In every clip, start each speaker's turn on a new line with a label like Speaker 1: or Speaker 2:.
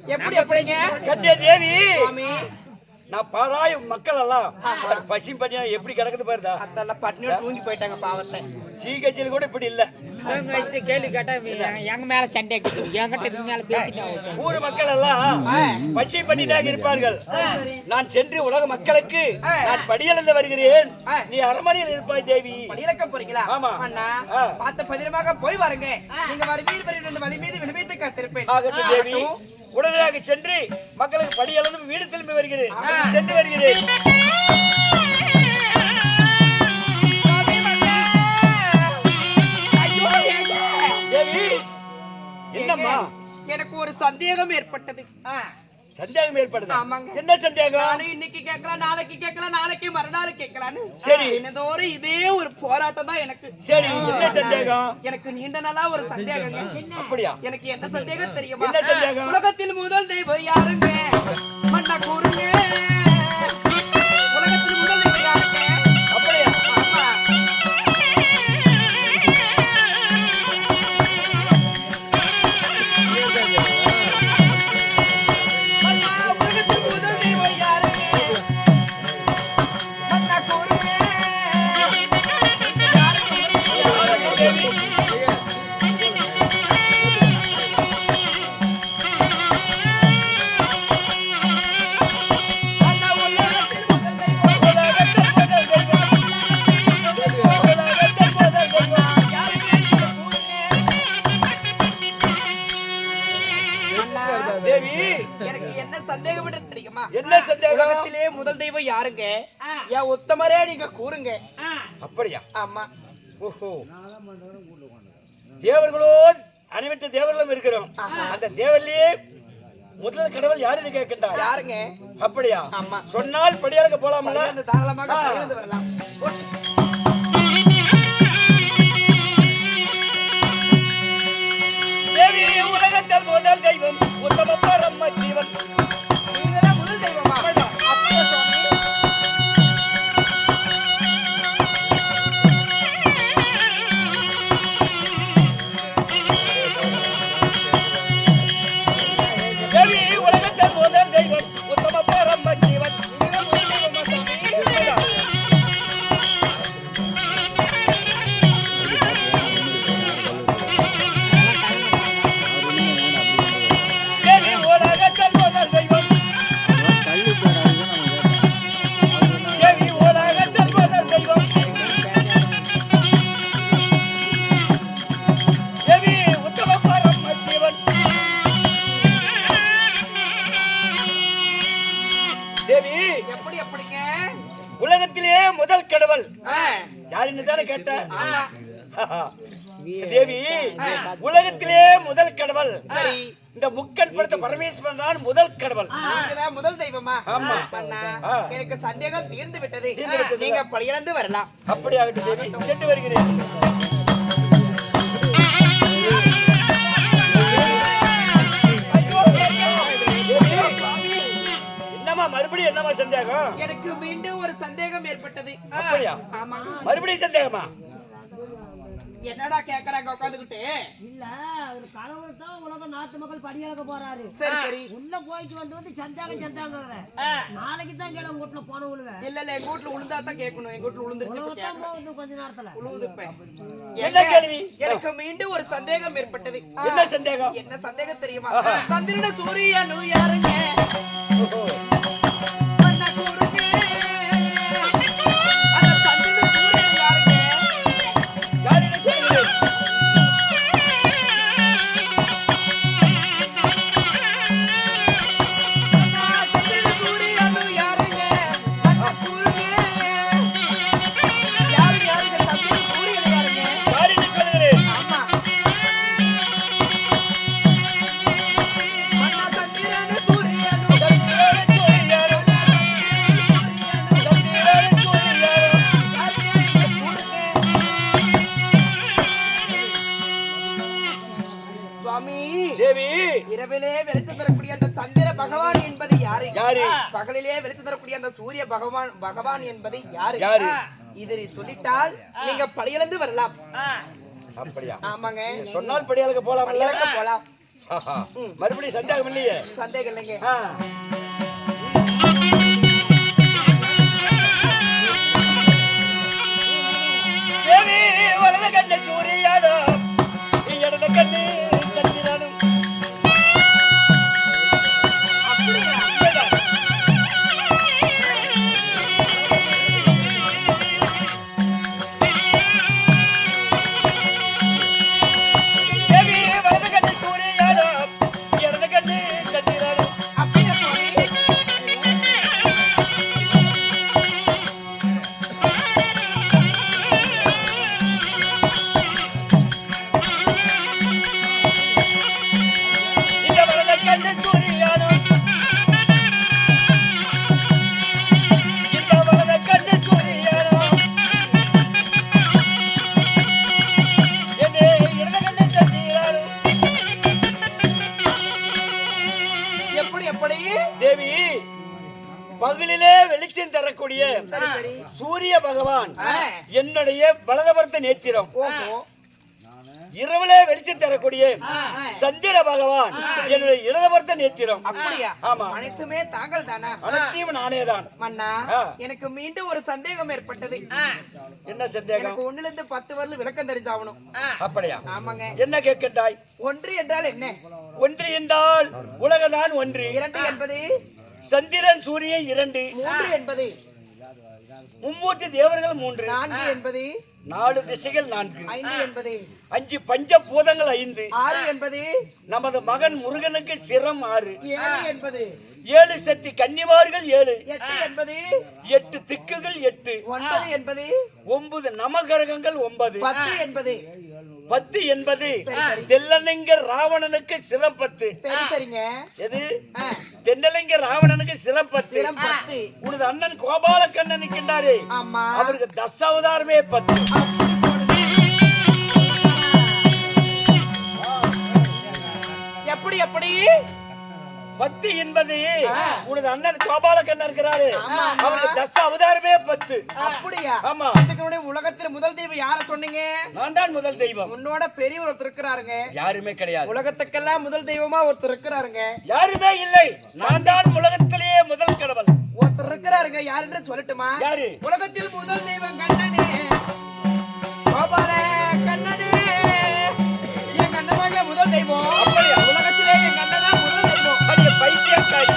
Speaker 1: எப்படி எப்படிங்க
Speaker 2: கன்னியா தேவி நான் பாராய் மக்கள் எல்லாம் பசி பட்டியா எப்படி கிடக்குது பாருதா
Speaker 1: அதெல்லாம் பட்டினியோட தூங்கி போயிட்டாங்க பாவத்தை
Speaker 2: சீக்கச்சில கூட இப்படி இல்ல
Speaker 3: கேள்வி கேட்டா எங்க மேல சண்டை என்கிட்ட மேல பேசிட்டேன்
Speaker 2: ஊர் மக்கள் எல்லாம் பசி பட்டியாக இருப்பார்கள் நான் சென்று உலக மக்களுக்கு நான் படியிலிருந்து வருகிறேன் நீ அரண்மனையில் இருப்பாய் தேவி
Speaker 1: படியிலக்க போறீங்களா
Speaker 2: ஆமா
Speaker 1: அண்ணா பார்த்த பதிரமாக போய் வாருங்க நீங்க வழிமீது வழி மீது விழுமைத்து காத்திருப்பேன்
Speaker 2: ஆகட்டும் தேவி உடனடியாக சென்று மக்களுக்கு படியிலிருந்து வீடு திரும்பி வருகிறேன் சென்று வருகிறேன் என்னம்மா
Speaker 1: எனக்கு ஒரு சந்தேகம் ஏற்பட்டது
Speaker 2: சந்தேகம் ஏற்படுது என்ன சந்தேகம்
Speaker 1: நானும் இன்னைக்கு கேட்கலாம் நாளைக்கு கேட்கலாம் நாளைக்கு மறுநாள் கேட்கலான்னு
Speaker 2: சரி
Speaker 1: என்னதோறும் இதே ஒரு போராட்டம் தான் எனக்கு
Speaker 2: சரி என்ன சந்தேகம்
Speaker 1: எனக்கு நீண்ட நாளா ஒரு சந்தேகம்
Speaker 2: அப்படியா
Speaker 1: எனக்கு என்ன சந்தேகம் தெரியுமா
Speaker 2: என்ன சந்தேகம்
Speaker 1: உலகத்தில் முதல் தெய்வம் யாருங்க மண்ணா கூறுங்க உலகத்தில் முதல் தெய்வம் யாருங்க
Speaker 2: அப்படியா என்ன சந்தேகம்
Speaker 1: உலகத்திலே முதல் தெய்வம் யாருங்க என் உத்தமரே நீங்க கூறுங்க
Speaker 2: அப்படியா
Speaker 1: ஆமா
Speaker 2: ஓஹோ தேவர்களோ அனைவற்ற தேவர்களும் இருக்கிறோம் அந்த தேவர்லயே முதல் கடவுள் யாருன்னு கேட்கின்றார்
Speaker 1: யாருங்க
Speaker 2: அப்படியா
Speaker 1: ஆமா
Speaker 2: சொன்னால் படியாளுக்கு போலாமல
Speaker 1: அந்த தாராளமாக இருந்து வரலாம்
Speaker 2: தேவி உலகத்தில் முதல் தெய்வம் உத்தம பரம ஜீவன்
Speaker 1: முதல் தெய்வமா அப்படியே சுவாமி
Speaker 2: தேவி உலகத்தில் முதல் தெய்வம் உத்தம பரம ஜீவன் உலகத்திலே முதல் கடவுள் யாருன்னு தானே கேட்ட தேவி உலகத்திலே முதல் கடவுள் இந்த முக்கன் படுத்த பரமேஸ்வரன் தான் முதல் கடவுள்
Speaker 1: முதல் தெய்வமா
Speaker 2: ஆமா
Speaker 1: எனக்கு சந்தேகம் தீர்ந்து விட்டது நீங்க பழியிழந்து வரலாம்
Speaker 2: அப்படி ஆகட்டும் தேவி சென்று வருகிறேன் என்னமா மறுபடியும் என்னமா சந்தேகம்
Speaker 1: எனக்கு மீண்டும் ஒரு சந்தேகம் ஏற்பட்டது
Speaker 2: அப்படியா
Speaker 1: ஆமா
Speaker 2: மறுபடியும் சந்தேகமா
Speaker 1: என்னடா கேக்குறாங்க உட்காந்துக்கிட்டு
Speaker 3: இல்ல ஒரு கடவுள் தான் உலக நாட்டு மக்கள் படியளக்க போறாரு
Speaker 1: சரி சரி
Speaker 3: உள்ள போயிட்டு வந்து சந்தாங்க நாளைக்கு தான் கேள உங்க வீட்டுல போன உழுவேன்
Speaker 1: இல்ல இல்ல எங்க வீட்டுல உளுந்தா தான் கேட்கணும் எங்க வீட்டுல உளுந்துருச்சு
Speaker 3: கொஞ்ச நேரத்துல
Speaker 1: உழுதுப்பேன்
Speaker 2: என்ன கேள்வி
Speaker 1: எனக்கு மீண்டும் ஒரு சந்தேகம் ஏற்பட்டது
Speaker 2: என்ன சந்தேகம்
Speaker 1: என்ன சந்தேகம் தெரியுமா சந்திரன சூரியனு யாருங்க இரவிலே வெளிச்சம் தரக்கூடிய அந்த சந்திர பகவான் என்பது யாரு பகலிலே வெளிச்சம் தரக்கூடிய அந்த சூரிய பகவான் என்பது யாரு இதை சொல்லிட்டால் நீங்க பழியிழந்து வரலாம்
Speaker 2: அப்படியா
Speaker 1: ஆமாங்க
Speaker 2: சொன்னால் படியாளுக்கு போலாம்
Speaker 1: போலாம்
Speaker 2: மறுபடியும் சந்தேகம் இல்லையே?
Speaker 1: சந்தேகம் இல்லைங்க.
Speaker 2: தேவி வலது கண்ணு சூரியாடும் இடது கண்ணு சந்திரனும். தேவி பகலிலே வெளிச்சம் தரக்கூடிய சூரிய பகவான் என்னுடைய வலதுபுறத்து நேத்திரம். இரவுல வெளிச்சம் தரக்கூடிய சந்திர பகவான் என்னுடைய இடதுபுறத்து நேத்திரம்.
Speaker 1: அப்படியா?
Speaker 2: ஆமா,
Speaker 1: அனைத்துமே தாங்கள் தானா?
Speaker 2: அனைத்தையும் நானே தான்.
Speaker 1: மன்னா, எனக்கு மீண்டும் ஒரு சந்தேகம் ஏற்பட்டது.
Speaker 2: என்ன சந்தேகம்?
Speaker 1: எனக்கு 1 லிருந்து 10 வரலும் விளக்கம் தெரிஞ்சாவணும்.
Speaker 2: அப்படியா?
Speaker 1: ஆமாங்க.
Speaker 2: என்ன கேட்கின்றாய்?
Speaker 1: 1 என்றால் என்ன?
Speaker 2: 1 என்றால் உலகதான் 1.
Speaker 1: 2 என்பது
Speaker 2: சந்திரன் சூரியன் 2.
Speaker 1: 3 என்பது
Speaker 2: மும்மூர்த்தி தேவர்கள் 3.
Speaker 1: 4 என்பது
Speaker 2: 4 திசைகள் 4.
Speaker 1: 5 என்பது
Speaker 2: 5 பஞ்சபூதங்கள் 5.
Speaker 1: 6 என்பது
Speaker 2: நமது மகன் முருகனுக்கு சிரம் 6.
Speaker 1: 7 என்பது
Speaker 2: 7 சக்தி கன்னிமார்கள் 7.
Speaker 1: 8 என்பது
Speaker 2: 8 திக்குகள் 8.
Speaker 1: 9 என்பது
Speaker 2: 9 நவகிரகங்கள் 9.
Speaker 1: 10 என்பது
Speaker 2: 10 என்பது தெல்லலிங்க ராவணனுக்கு சிரம் 10.
Speaker 1: சரி சரிங்க.
Speaker 2: எது? தென்னலிங்க ராவணனுக்கு சிரம் 10.
Speaker 1: சிரம் 10.
Speaker 2: உனது அண்ணன் கோபாலக்கண்ணன் இருக்கின்றாரே,
Speaker 1: ஆமா,
Speaker 2: அவருக்கு தசாவதாரமே 10.
Speaker 1: எப்படி எப்படி
Speaker 2: 10 என்பது உனது அண்ணன் கோபாலக்கண்ணன் இருக்கிறாரு, அவருக்கு தச அவதாரமே 10.
Speaker 1: அப்படியா?
Speaker 2: ஆமா.
Speaker 1: இதுக்கு முன்னாடி உலகத்துல முதல் தெய்வம் யார சொன்னீங்க?
Speaker 2: நான் தான் முதல் தெய்வம்.
Speaker 1: உன்னோட பெரியவர் ஒருத்தர் இருக்கிறாருங்க.
Speaker 2: யாருமே கிடையாது.
Speaker 1: உலகத்துக்கெல்லாம் முதல் தெய்வமா ஒருத்தர் இருக்கிறாருங்க.
Speaker 2: யாருமே இல்லை. நான் தான் உலகத்திலேயே முதல் கடவுள்.
Speaker 1: ஒருத்தர் இருக்கிறாருங்க. யாருன்னு சொல்லட்டுமா?
Speaker 2: யாரு?
Speaker 1: உலகத்தில் முதல் தெய்வம் கண்ணனே, கோபால கண்ணனே. என் கண்ணதாங்க முதல் தெய்வம்.
Speaker 2: அப்படியா?
Speaker 1: உலகத்திலே என் கண்ணதான் முதல் தெய்வம்.
Speaker 2: அது பைத்தியக்காரி.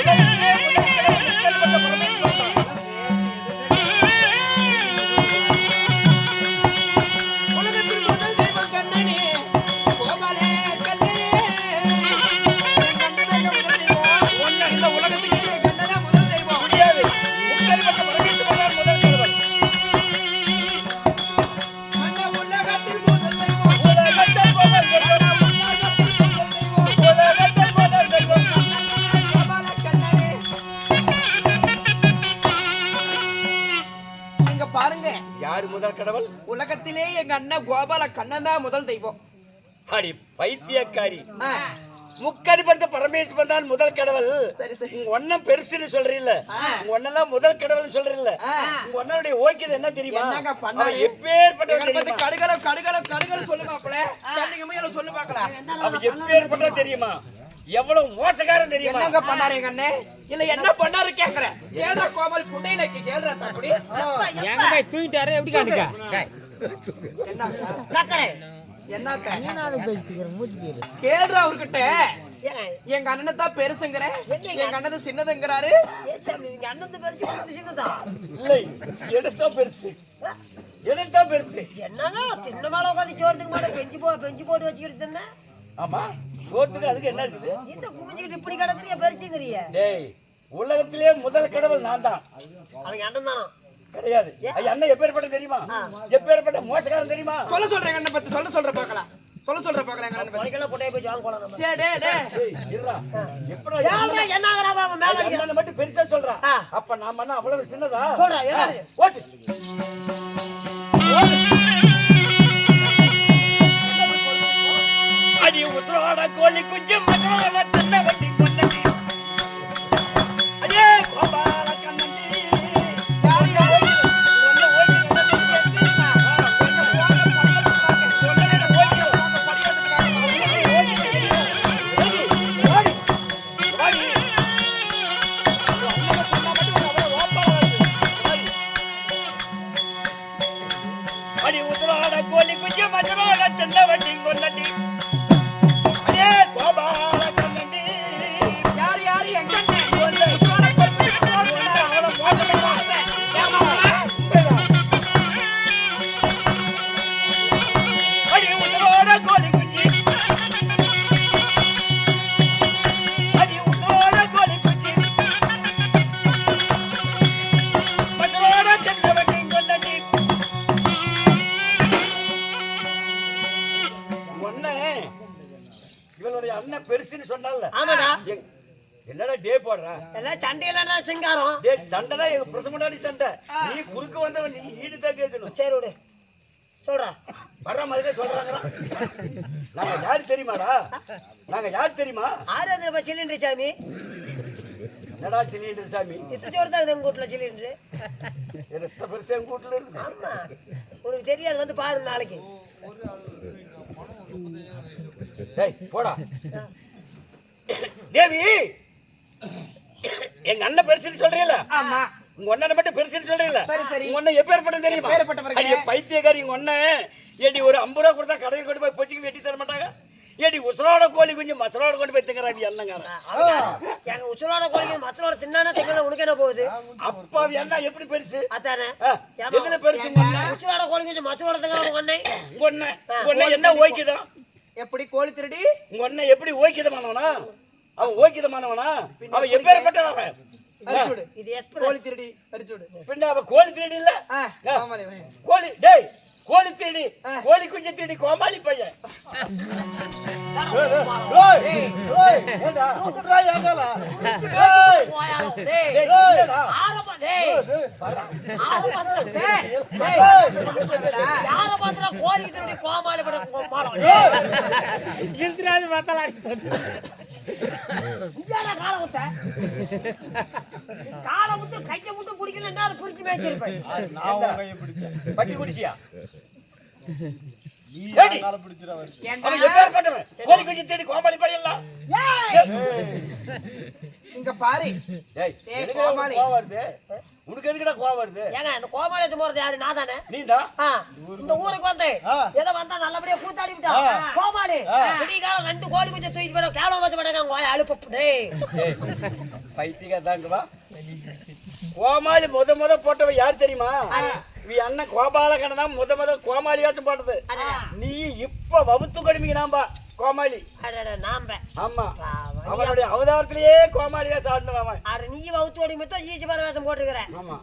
Speaker 2: உலகத்திலே முதல் கடவுள் நிச்சயப்பட்ட பரமேஸ்வரன் தான்.
Speaker 1: உலகத்தில் முதல் தெய்வம் கண்ணனே, கோபால கண்ணனே. என் கண்ணதாங்க முதல் தெய்வம். இந்த உலகத்திலே என் கண்ணதான் முதல் தெய்வம்.
Speaker 2: முடியாது. முக்கல்பட்ட பரமேஸ்வரன் தான் முதல் கடவுள்.
Speaker 1: அந்த உலகத்தில் முதல் தெய்வம்.
Speaker 2: உலகத்தில் முதல் தெய்வம். உலகத்தில் முதல் தெய்வம்.
Speaker 1: கோபால கண்ணனே. இங்க பாருங்க,
Speaker 2: யாரு முதல் கடவுள்?
Speaker 1: உலகத்திலே எங்க அண்ணன் கோபால கண்ணன் தான் முதல் தெய்வம்.
Speaker 2: அடி பைத்தியக்காரி.
Speaker 1: ஆ,
Speaker 2: முக்கடிப்பட்ட பரமேஸ்வரன் தான் முதல் கடவுள்.
Speaker 1: சரி சரி.
Speaker 2: உங்க ஒன்னும் பெருசுன்னு சொல்றீல்ல, உங்க ஒன்னெல்லாம் முதல் கடவுள் சொல்றீல்ல, உங்க ஒன்னுடைய ஓக்கியது என்ன தெரியுமா?
Speaker 1: என்னங்க பண்ணாரு?
Speaker 2: அவன் எப்பேற்பட்டவன்
Speaker 1: கணபதி
Speaker 2: தெரியுமா?
Speaker 1: கடுகளம் கடுகளம் கடுகளம் சொல்லு மாப்ள. தண்ணிக்குமே சொல்லு பார்க்கலாம்.
Speaker 2: அவன் எப்பேற்பட்டவன் தெரியுமா? எவ்வளவு மோசக்காரன் தெரியுமா?
Speaker 1: என்னங்க பண்ணாரு எங்க அண்ணே? இல்ல என்ன பண்ணாரு கேக்குறேன். ஏடா கோபால் புண்டை நக்கி கேளுடா தம்பி.
Speaker 3: எங்க போய் தூங்கிட்டாரு எப்படி காணுங்க?
Speaker 1: என்னத்த கேளுடா அவர்கிட்ட. எங்க அண்ணனை தான் பெருசுங்கிற, எங்க அண்ணன் சின்னதுங்கிறாரு.
Speaker 2: இல்லை, எடுத்தா பெருசு, எடுத்தா பெருசு.
Speaker 4: என்னன்னா தின்ன மேல உட்காந்து சோறதுக்கு மேல பெஞ்சு போட்டு வச்சுக்கிட்டு இருந்தேன்.
Speaker 2: ஆமா, சோத்துக்கு அதுக்கு என்ன இருக்குது?
Speaker 4: இந்த குமிஞ்சுக்கிட்டு இப்படி கிடக்குறிய பெருச்சுங்கிறிய.
Speaker 2: டேய், உலகத்திலேயே முதல் கடவுள் நான் தான்.
Speaker 4: அவங்க அண்ணன் தானா?
Speaker 2: கிடையாது. அண்ணன் எப்பேற்பட்ட தெரியுமா? எப்பேற்பட்ட மோசக்காரன் தெரியுமா?
Speaker 1: சொல்ல சொல்றேன் அண்ணன் பத்தி சொல்ற பார்க்கலாம். சொல்ல சொல்ற பார்க்கலாம் எங்க அண்ணன் பத்தி.
Speaker 4: உனக்கெல்லாம் போட்டே போய் ஜாங் போலாம் நம்ம.
Speaker 1: சே டே டே.
Speaker 2: இருடா. எப்படா
Speaker 4: ஏன்டா என்ன ஆகறா அவன் மேல அடிக்க?
Speaker 2: அண்ணனை மட்டும் பெருசா சொல்றா. அப்ப நாம என்ன அவ்வளவு சின்னதா?
Speaker 4: சொல்றா என்ன?
Speaker 2: ஓட்டு. அடி உத்ரோட கோழி குஞ்சு மசாலா தன்னை வட்டி கொண்டடி. அடே கோபால கண்ணந்தி.
Speaker 1: யாரு யாரு?
Speaker 2: ஒண்ணு ஓடி என்ன தெரியுமா? கொஞ்சம் போங்க பக்கத்துல வாங்க. ஒண்ணே ஓடி வாங்க படிக்கிறதுக்கு. இவளுடைய அண்ணன் பெருசுன்னு சொன்னால
Speaker 4: ஆமாடா
Speaker 2: என்னடா டே போடுறா
Speaker 4: எல்லாம் சண்டையில சிங்காரம்
Speaker 2: டே சண்டைனா எங்க பிரசமுடாடி சண்டை நீ குறுக்க வந்தவன் நீ ஈடு தான் கேட்கணும்
Speaker 4: சரி விடு சொல்றா
Speaker 2: வர்ற மாதிரியே சொல்றாங்க நாங்க யாரு தெரியுமாடா நாங்க யாரு தெரியுமா
Speaker 4: ஆறாவது சிலிண்டர் சாமி
Speaker 2: என்னடா சிலிண்டர் சாமி
Speaker 4: இத்த ஜோர் தான் எங்க வீட்டுல சிலிண்டர்
Speaker 2: எத்த பெருசா எங்க வீட்டுல இருக்கு
Speaker 4: ஆமா உனக்கு தெரியாது வந்து பாரு நாளைக்கு
Speaker 2: டேய் போடா தேவி எங்க அண்ணன் பெருசுன்னு சொல்றீங்களா
Speaker 1: ஆமா
Speaker 2: உங்க அண்ணனை மட்டும் பெருசுன்னு சொல்றீங்களா
Speaker 1: சரி சரி
Speaker 2: உங்க அண்ணன் எப்பேற்பட்டது தெரியுமா
Speaker 1: எப்பேற்பட்டவர்கள்?
Speaker 2: அடி பைத்தியக்காரி உங்க அண்ணன் ஏடி ஒரு 50 ரூபா கொடுத்தா கடையில் கொண்டு போய் பொச்சிக்கு வெட்டி தர மாட்டாங்க ஏடி உசரோட கோழி குஞ்சு மசரோட கொண்டு போய் திங்கறாடி அண்ணங்காரன்
Speaker 4: எங்க உச்சலோட கோழிக்கு மத்தலோட தின்னானே திங்கல உனக்கு என்ன போகுது
Speaker 2: அப்பா என்ன எப்படி பெருசு
Speaker 4: அதானே
Speaker 2: எதுல பெருசு உங்க அண்ணன்
Speaker 4: உச்சலோட கோழிக்கு மத்தலோட திங்கல உங்க அண்ணன்
Speaker 2: உங்க அண்ணன் என்ன ஓய்க்குதான்
Speaker 1: எப்படி கோழி திருடி
Speaker 2: உங்க அண்ணன் எப்படி ஓய்க்குதமானவனா அவன் ஓய்க்குதமானவனா அவன் எப்பேற்பட்டவன்
Speaker 1: அரிச்சுடு
Speaker 4: இது
Speaker 1: கோழி
Speaker 4: எக்ஸ்பிரஸ்
Speaker 1: திருடி அரிச்சுடு
Speaker 2: பின்ன அவ கோழி திருடி இல்ல
Speaker 1: ஆமாலே
Speaker 2: கோழி டேய் கோழி திருடி கோழி குஞ்சு திருடி கோமாளி பையன்
Speaker 4: கோழி திருடி கோமாளி படம்
Speaker 3: இழுத்துறாது பார்த்தலாம்
Speaker 4: காலை முட்டு கையை முட்டு பிடிக்கல பிடிச்சு மேய்ச்சிருப்பேன்
Speaker 2: பட்டி குடிச்சியா கோழி குஞ்சு திருடி கோமாளி பையன்
Speaker 1: இங்க பாரு
Speaker 2: கோமாளி வருது உனக்கு எதுக்குடா கோவம் வருது
Speaker 4: ஏங்க இந்த கோமாளியத்து போறது யாரு நான் தானே
Speaker 2: நீதான்
Speaker 4: இந்த ஊருக்கு வந்தேன் ஏதோ வந்தா நல்லபடியா கூத்தாடி விட்டா கோமாளி விடிகாலம் 2 கோழி கொஞ்சம் தூக்கிட்டு போயிடும் கேவலம் வச்சு போட்டாங்க அழுப்பு
Speaker 2: பைத்தியக்காரதாங்கவா கோமாளி முத போட்டவ யார் தெரியுமா நீ அண்ணன் கோபாலகண்ணன் தான் முத கோமாளி வேஷம் போட்டது நீ இப்ப வவுத்து கொடுமிக்கிறாம்பா கோமாளி ஆமா அவனுடைய அவதாரத்திலேயே கோமாளி வேஷம் ஆடினவன்
Speaker 4: நீ வவுத்தோடி மட்டும் ஈச்சி பர வேஷம் போட்டுக்கிறேன்
Speaker 2: ஆமா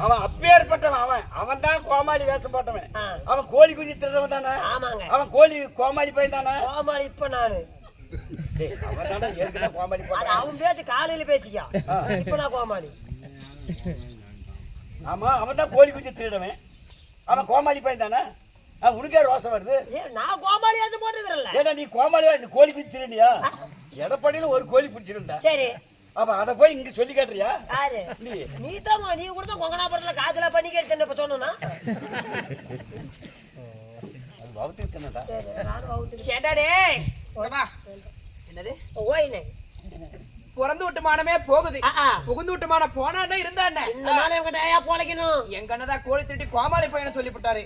Speaker 2: அவன் அப்பேற்பட்டவன் அவன் தான் கோமாளி வேஷம் போட்டவன் அவன் கோழி குஞ்சு திருடவன் தானே
Speaker 4: ஆமாங்க
Speaker 2: அவன் கோமாளி பையன் தானே
Speaker 4: கோமாளி இப்ப நானு
Speaker 2: அவன் தானே ஏற்கனவே கோமாளி போட்டான்
Speaker 4: அவன் பேச்சு காலையில பேசிக்கா இப்ப நான் கோமாளி
Speaker 2: ஆமா அவன் தான் கோழி குஞ்சு திருடவன் அவன் கோமாளி பையன் தானே உனக்கே ரோசம் வருது
Speaker 4: நான் கோமாளியாச்சு போட்டுக்கிறேன்ல
Speaker 2: ஏடா நீ கோமாளியா இந்த கோழி குஞ்சு திருடியா எடப்பாடியில ஒரு கோழி பிடிச்சிருந்தா
Speaker 4: சரி
Speaker 2: அப்ப அத போய் இங்க சொல்லி காட்டுறியா
Speaker 4: யாரு நீ தான் நீ கூட தான் கொங்கனாபுரத்துல காக்கல பண்ணி கேட்டு இப்ப சொன்னா
Speaker 2: வவுத்து தின்னடா
Speaker 4: நான் வவுத்து
Speaker 1: கேட்டாடே வா என்னது
Speaker 4: ஓய்னே
Speaker 1: பிறந்து விட்டுமானமே போகுது புகுந்து விட்டுமான போனானே இருந்தானே
Speaker 4: இந்த நாளே உங்க ஐயா போலைக்கணும்
Speaker 1: எங்க அண்ணதான் கோழி திருட்டி கோமாளி பையனை சொல்லிவிட்டாரு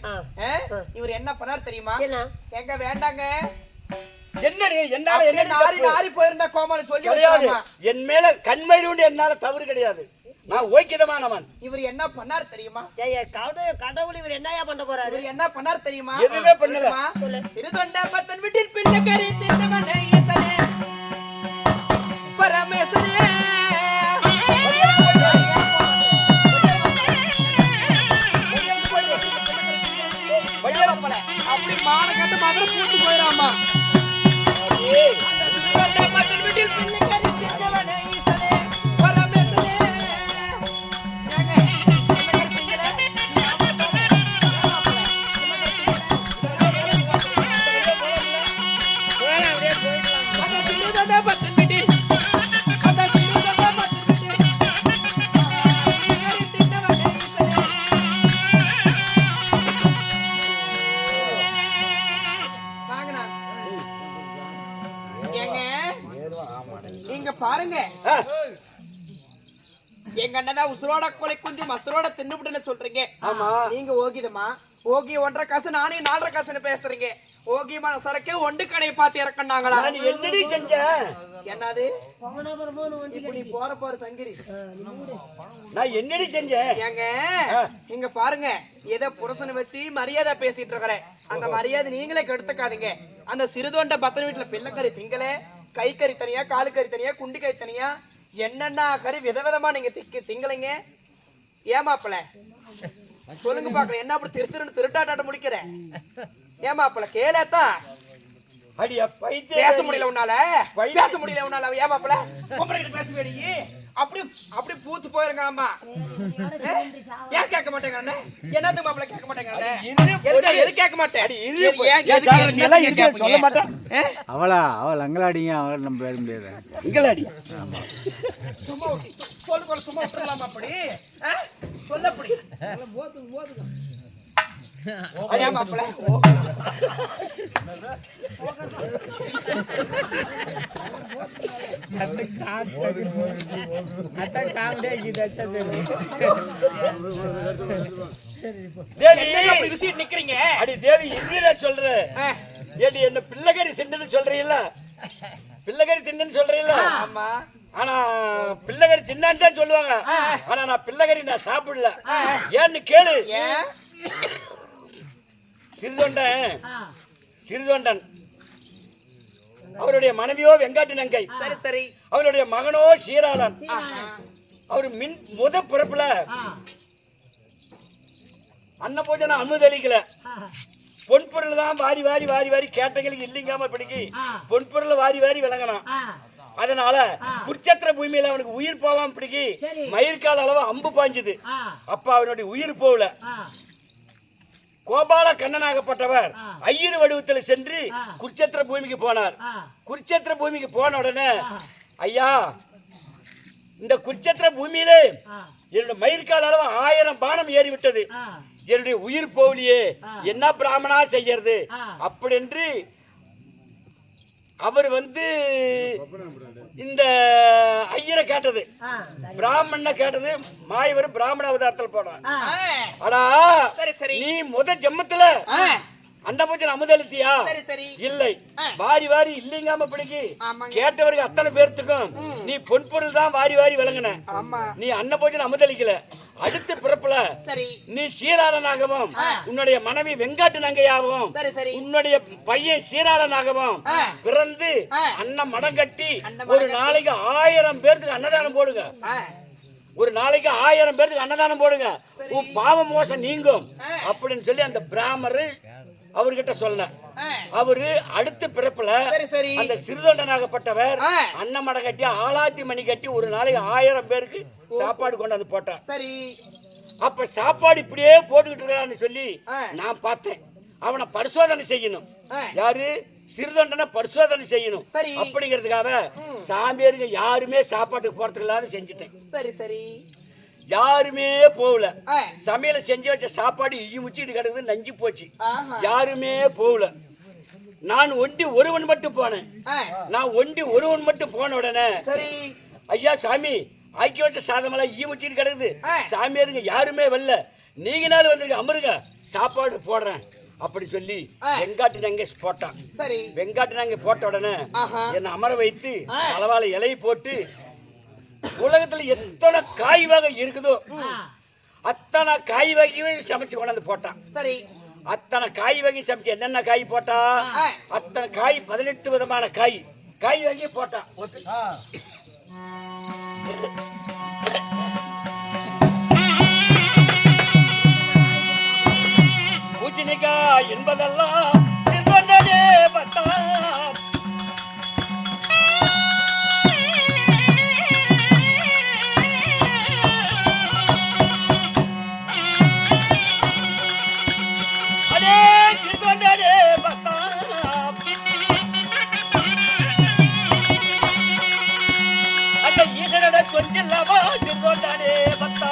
Speaker 1: இவர் என்ன பண்ணாரு தெரியுமா எங்க வேண்டாங்க
Speaker 2: என்னடி என்னால என்ன
Speaker 1: நாரி போயிருந்தா கோமாளி சொல்லி
Speaker 2: என் மேல கண்மயிறு உண்டு என்னால தவறு கிடையாது நான் ஓய்க்கிதமானவன்
Speaker 1: இவர் என்ன பண்ணாரு தெரியுமா
Speaker 4: கடவுள் இவர் என்னையா பண்ண போறாரு
Speaker 1: இவர் என்ன பண்ணாரு தெரியுமா
Speaker 2: எதுவுமே பண்ணல
Speaker 1: சிறுதொண்ட பத்தன் வீட்டில் பிள்ளை கறி தின்னவனே ஈசனே பரமேசனே அப்படி மான கட்டு மாதிரி கூட்டு போயிடாமா பாருங்க எங்க அண்ணதான் உசுரோட கொலை குஞ்சு மசரோட தின்னுபிட்டுன்னு சொல்றீங்க நீங்க ஓகிதமா ஓகி 1.5 காசு நானே 4.5 காசுன்னு பேசுறீங்க ஓகிமான சரக்கே ஒண்டு கடையை பார்த்து இறக்கண்டாங்களா
Speaker 2: நீ என்னடி செஞ்ச
Speaker 1: என்னது இப்படி போற போற சங்கிரி
Speaker 2: நான் என்னடி செஞ்சேன்
Speaker 1: ஏங்க நீங்க பாருங்க ஏதோ புருஷனை வச்சு மரியாதை பேசிட்டு இருக்கிறேன் அந்த மரியாதை நீங்களே கெடுத்துக்காதீங்க அந்த சிறுதொண்ட பத்தன வீட்டுல பிள்ளைக்கறி திங்களே கை கறி தனியா காலு கறி தனியா குண்டி கறி தனியா என்னென்ன கறி விதவிதமா நீங்க திங்கலைங்க ஏமாப்பல சொல்லுங்க பாக்கலாம் என்ன அப்படி திருட்டாட்டாட்ட முடிக்கிற ஏமாப்பல கேளத்தா
Speaker 2: அடியா பைத்தியம்
Speaker 1: பேச முடியல உன்னால பேச முடியல உன்னால ஏன் மாப்பிள பொம்பளை கிட்ட பேச வேடி அப்படி அப்படி பூத்து போயிருங்க ஆமா ஏன் கேட்க மாட்டேங்க அண்ணே என்னது மாப்பிள கேட்க மாட்டேங்க அண்ணே எது கேட்க மாட்டேன் அடி
Speaker 2: எல்லாம் சொல்ல மாட்டேன்
Speaker 5: அவள் அங்கலாடிங்க அவள் நம்ம பேர முடியாது
Speaker 2: இங்கலாடி
Speaker 1: சும்மா சொல்லு சும்மா விட்டுறலாமா அப்படி சொல்ல அப்படி அடியா மாப்பிள நிக்கிறீங்க
Speaker 2: அடி தேவி என்ன சொல்ற ஏடி என்ன பிள்ளைகறி தின்னு சொல்றீல்ல பிள்ளைகறி தின்னு சொல்றீல்ல
Speaker 1: ஆமா
Speaker 2: ஆனா பிள்ளைகறி தின்னான்னு தான் சொல்லுவாங்க ஆனா நான் பிள்ளைகறி நான் சாப்பிடல ஏன்னு கேளு சிறுதொண்டன் அவருடைய மனைவியோ வெங்காட்டு நங்கை
Speaker 1: சரி சரி
Speaker 2: அவருடைய மகனோ சீராளன் அவரு முத பிறப்புல அன்னபூஜனை அனுமதிக்கல பொன்பொருள் தான் வாரி வாரி வாரி வாரி கேட்டங்களுக்கு இல்லைங்காம பிடிக்கி பொன்பொருள் வாரி வாரி விளங்கணும் அதனால குச்சத்திர பூமியில அவனுக்கு உயிர் போவாம பிடிக்கி மயிர்கால அளவு அம்பு பாஞ்சுது அப்ப அவனுடைய உயிர் போகல கோபால கண்ணனாகப்பட்டவர் ஐயரு வடிவத்தில் சென்று குருச்சத்திர பூமிக்கு போனார் குருச்சத்திர பூமிக்கு போன உடனே ஐயா இந்த குருச்சத்திர பூமியிலே என்னுடைய மயிர்கால அளவு 1000 பானம் ஏறிவிட்டது என்னுடைய உயிர் போகலையே என்ன பிராமணா செய்யறது அப்படி என்று அவர் இந்த ஐயரை கேட்டது பிராமண கேட்டது மாயவர் பிராமண அவதாரத்தில் போனார் ஆனா நீ முத ஜென்மத்துல அன்னபூஜனை அமுதளித்தியா இல்லை வாரி வாரி இல்லைங்காம பிடிக்கு கேட்டவருக்கு அத்தனை பேர்த்துக்கும் நீ பொன்பொருள் தான் வாரி வாரி விளங்கின நீ அன்னபூஜனை அமுதளிக்கல அடுத்த பிறப்புல நீ சீராளனாகவும் உன்னுடைய மனைவி வெங்காட்டு நங்கையாகவும் உன்னுடைய பையன் சீராளனாகவும் பிறந்து அன்னம் மடம் கட்டி ஒரு நாளைக்கு 1000 பேருக்கு அன்னதானம் போடுங்க ஒரு நாளைக்கு 1000 பேருக்கு அன்னதானம் போடுங்க உன் பாவ மோசம் நீங்கும் அப்படின்னு சொல்லி அந்த பிராமணர் அவர்கிட்ட சொல்ல அவரு அடுத்த பிறப்புல அந்த சிறுதொண்டனாகப்பட்டவர் அன்னமடம் கட்டி ஆலாத்தி மணி கட்டி ஒரு நாளைக்கு 1000 பேருக்கு சாப்பாடு கொண்டாந்து போட்டார் அப்ப சாப்பாடு இப்படியே போட்டுக்கிட்டு இருக்கான்னு சொல்லி நான் பார்த்தேன் அவனை பரிசோதனை செய்யணும் யாரு சிறுதொண்டனை பரிசோதனை செய்யணும் அப்படிங்கிறதுக்காக சாமியாருங்க யாருமே சாப்பாட்டுக்கு போறதுக்கு இல்லாத செஞ்சுட்டேன் யாருமே போகல சமையல செஞ்சு வச்ச சாப்பாடு முச்சிட்டு கிடக்குது நஞ்சு போச்சு யாருமே போகல நான் ஒண்டி ஒருவன் மட்டும் போனேன் நான் ஒண்டி ஒருவன் மட்டும் போன உடனே ஐயா சாமி ஆக்கி வச்ச சாதமெல்லாம் முச்சிட்டு கிடக்குது சாமியாருங்க யாருமே வரல நீங்க நாள் வந்துருங்க அமருங்க சாப்பாடு போடுறேன் அப்படி சொல்லி வெங்காட்டு நங்கை போட்டான் வெங்காட்டு நங்கை போட்ட உடனே என்ன அமர வைத்து அளவால இலையை போட்டு உலகத்துல எத்தனை காய் வகை இருக்குதோ அத்தனை காய் வகையும் சமைச்சு கொண்டாந்து போட்டான் அத்தனை காய் வகை சமைச்சு என்னென்ன காய் போட்டா அத்தனை காய் 18 விதமான காய் வகை போட்டான் பூசணிக்காய் என்பதெல்லாம் பத்தா கொஞ்சில்லவா சிறுதொண்டனே பத்தா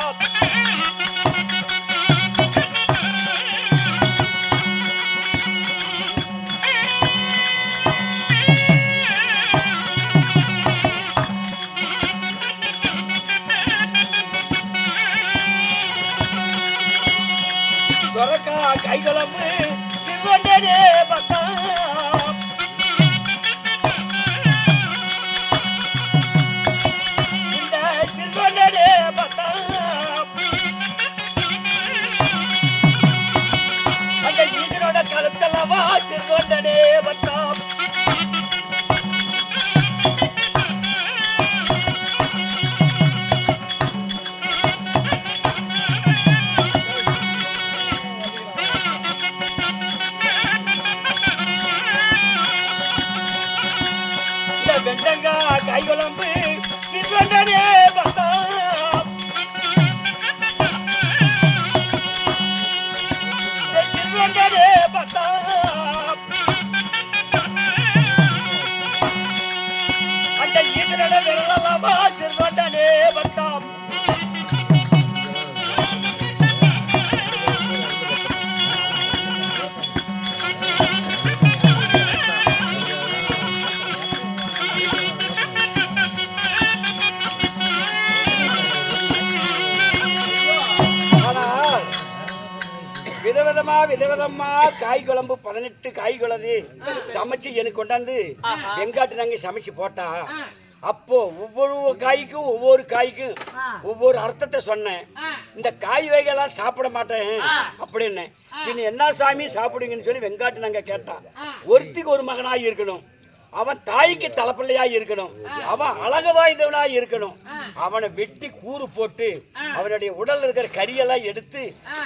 Speaker 2: காய் குழம்பு சிறுவண்டனே பத்தா சிறுவண்டனே பத்தா அந்த ஈட்டனே விரலமா சிறுவண்டனே பத்தா விதவிதமா காய் குழம்பு 18 காய் குழம்பு சமைச்சு எனக்கு கொண்டாந்து வெங்காட்டு நாங்க சமைச்சு போட்டா அப்போ ஒவ்வொரு காய்க்கும் ஒவ்வொரு அர்த்தத்தை சொன்னேன். இந்த காய் வகைகள்லாம் சாப்பிட மாட்டேன் அப்படின்னு. நீ என்ன சாமி சாப்பிடுங்கன்னு சொல்லி வெங்காட்டு நாங்க கேட்டா, ஒருத்திக்கு ஒரு மகனாய் இருக்கணும், அவன் தாய்க்கு தலைப்பிள்ளையா இருக்கணும், அவன் அழகு வாய்ந்தவனா இருக்கணும், அவனை வெட்டி கூறு போட்டு அவனுடைய உடல்ல இருக்கிற கரியெல்லாம் எடுத்து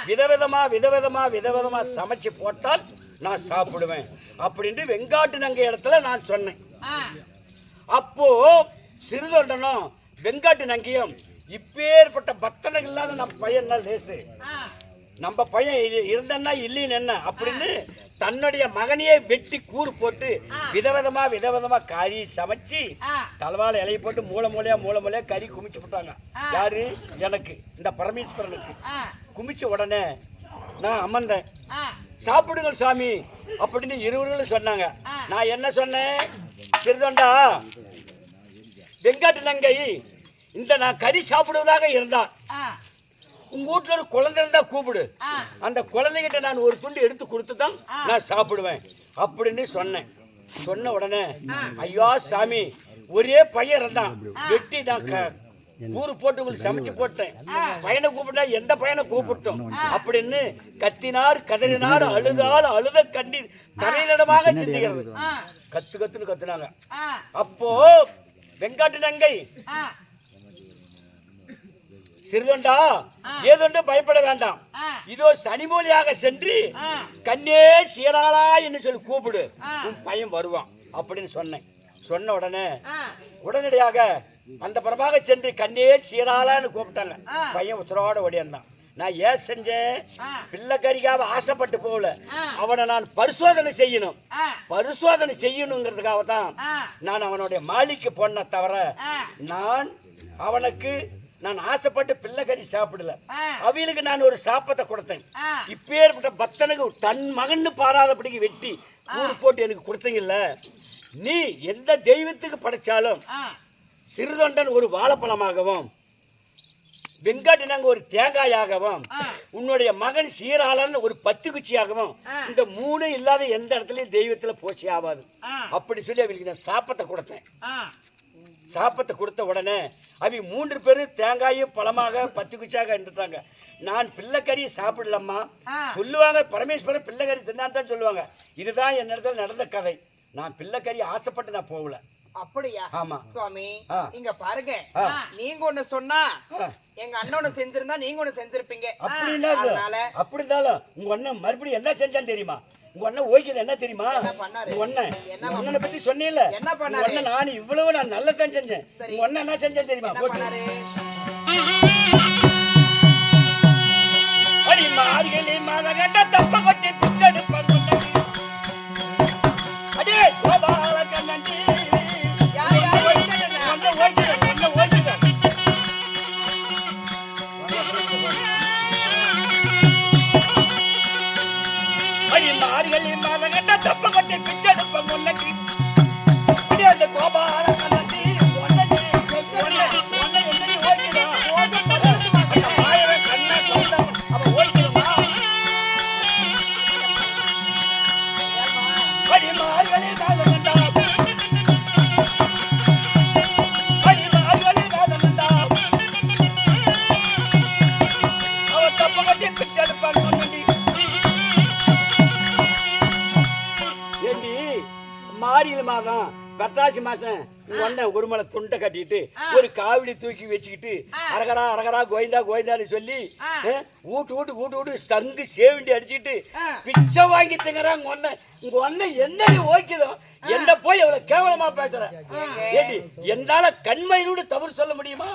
Speaker 2: விதவிதமா சமைச்சு போட்டால் நான் சாப்பிடுவேன் அப்படின்னு வெங்காட்டு நங்க இடத்துல நான் சொன்னேன். அப்போ சிறுதொண்டனும் வெங்காட்டு நங்கையும் இப்பேற்பட்ட பக்தனுக்கு இல்லாத நம்ம பையன் லேசு, நம்ம பையன் இருந்தன்னா இல்லைன்னு என்ன அப்படின்னு தன்னுடைய மகனையே வெட்டி கூறு போட்டு விதவிதமா கறி சமைச்சு தலைவால இலையை போட்டு மூளையா கறி குமிச்சு போட்டாங்க. யாரு? எனக்கு, இந்த பரமேஸ்வரனுக்கு. குமிச்ச உடனே நான் அமர்ந்தேன். சாப்பிடுங்கள் சாமி அப்படின்னு இருவர்களும் சொன்னாங்க. நான் என்ன சொன்னேன்? சிறுதொண்டா, வெங்காட்டு நங்கை இந்த நான் கறி சாப்பிடுவதாக இருந்தா உங்க வீட்டுல ஒரு குழந்தை இருந்தா கூப்பிடு, அந்த குழந்தைகிட்ட நான் ஒரு துண்டு எடுத்து கொடுத்துதான் நான் சாப்பிடுவேன் அப்படின்னு சொன்னேன். சொன்ன உடனே ஐயா சாமி, ஒரே பையன் இருந்தான், வெட்டி நான் கூறு போட்டு உங்களுக்கு சமைச்சு போட்டேன், பையனை கூப்பிட்டா எந்த பையனை கூப்பிட்டோம் அப்படின்னு கத்தினார், கதறினார், அழுத கண்ணீர் தரையிடமாக சிந்திக்கிறது. கத்துன்னு கத்துனாங்க. அப்போ வெங்காட்டு நங்கை, சிறுதொண்டா ஏதொன்று பயப்பட வேண்டாம், இதோ சனிமொழியாக சென்று கண்ணே சீராளா என்று சொல்லி கூப்பிடு, உன் பையன் வருவான் அப்படின்னு சொன்னேன். சொன்ன உடனடியாக அந்த பிரபாக சென்று கண்ணே சீராளான்னு கூப்பிட்டாங்க. பையன் உத்தரோட ஓடியாந்தான். நான் ஏன் செஞ்சேன்? பிள்ளைக்கறிக்காக ஆசைப்பட்டு போகல, அவனை நான் பரிசோதனை செய்யணுங்கிறதுக்காக தான் நான் அவனுடைய மாளிகைக்கு போன தவிர நான் ஆசைப்பட்டு பிள்ளைக்கறி சாப்பிடல. அவங்களுக்கு நான் ஒரு சாப்பத்தை கொடுத்தேன். இப்பேற்பட்ட பக்தனுக்கு தன் மகன்னு பாராதபடிக்கு வெட்டி கூறு போட்டு எனக்கு கொடுத்தீங்கல்ல, நீ எந்த தெய்வத்துக்கு படைச்சாலும் சிறுதொண்டன் ஒரு வாழைப்பழமாகவும் வெங்காட்டு நாங்க ஒரு தேங்காயாகவும் உன்னுடைய மகன் சீராளன் ஒரு 10 குச்சியாகவும் இந்த 3 இல்லாத எந்த இடத்துலயும் தெய்வத்துல போச்சு ஆகாது அப்படி சொல்லி அவங்களுக்கு நான் சாப்பத்தை கொடுத்தேன். சாப்பத்தை கொடுத்த உடனே அவங்க 3 பேரும் தேங்காயும் பழமாக 10 குச்சியாக இருந்துட்டாங்க. நான் பிள்ளைக்கறியை சாப்பிடலம்மா சொல்லுவாங்க, பரமேஸ்வரன் பிள்ளைக்கறி தின்னான்னு தான் சொல்லுவாங்க. இதுதான் என் இடத்துல நடந்த கதை. நான் பிள்ளைக்கறி ஆசைப்பட்டு நான் போகல.
Speaker 1: அப்படியா?
Speaker 2: ஆமா
Speaker 1: சுவாமி, இங்க பாருங்க, நீங்க ஒண்ணு சொன்னா எங்க அண்ணன் செஞ்சிருந்தா நீங்க ஒண்ணு செஞ்சிருப்பீங்க.
Speaker 2: அப்படின்னாலும் உங்க அண்ணன் மறுபடியும் என்ன செஞ்சான்னு தெரியுமா? உங்க அண்ணன் ஓய்க்கிறது என்ன தெரியுமா? உங்க அண்ணனை பத்தி சொன்னீங்கல்ல,
Speaker 1: என்ன பண்ணாரு?
Speaker 2: நான் இவ்வளவு நான் நல்லதான் செஞ்சேன். உங்க அண்ணன் என்ன செஞ்சேன்னு தெரியுமா? தப்ப கொட்டி பிச்செடுப்பாங்க. அடே கோபால கண்ணன் தப்ப கொட்டி பிச்செடுப்பாங்க. உன்னைக்கு அடே அந்த கோபால கண்ணன் மாதம் பத்தாசி மாசம் ஒன்ன ஒரு மலை துண்டை கட்டிட்டு ஒரு காவடி தூக்கி வச்சுக்கிட்டு அரகரா கோயந்தான்னு சொல்லி வீட்டு சங்கு சேவண்டி அடிச்சுட்டு பிச்சை வாங்கி திங்கறாங்க. உங்க ஒன்ன என்ன ஓய்க்குதோ என்ன போய் எவ்வளவு கேவலமா பேசுற ஏடி என்னால கண்மையிலோடு தவறு சொல்ல முடியுமா?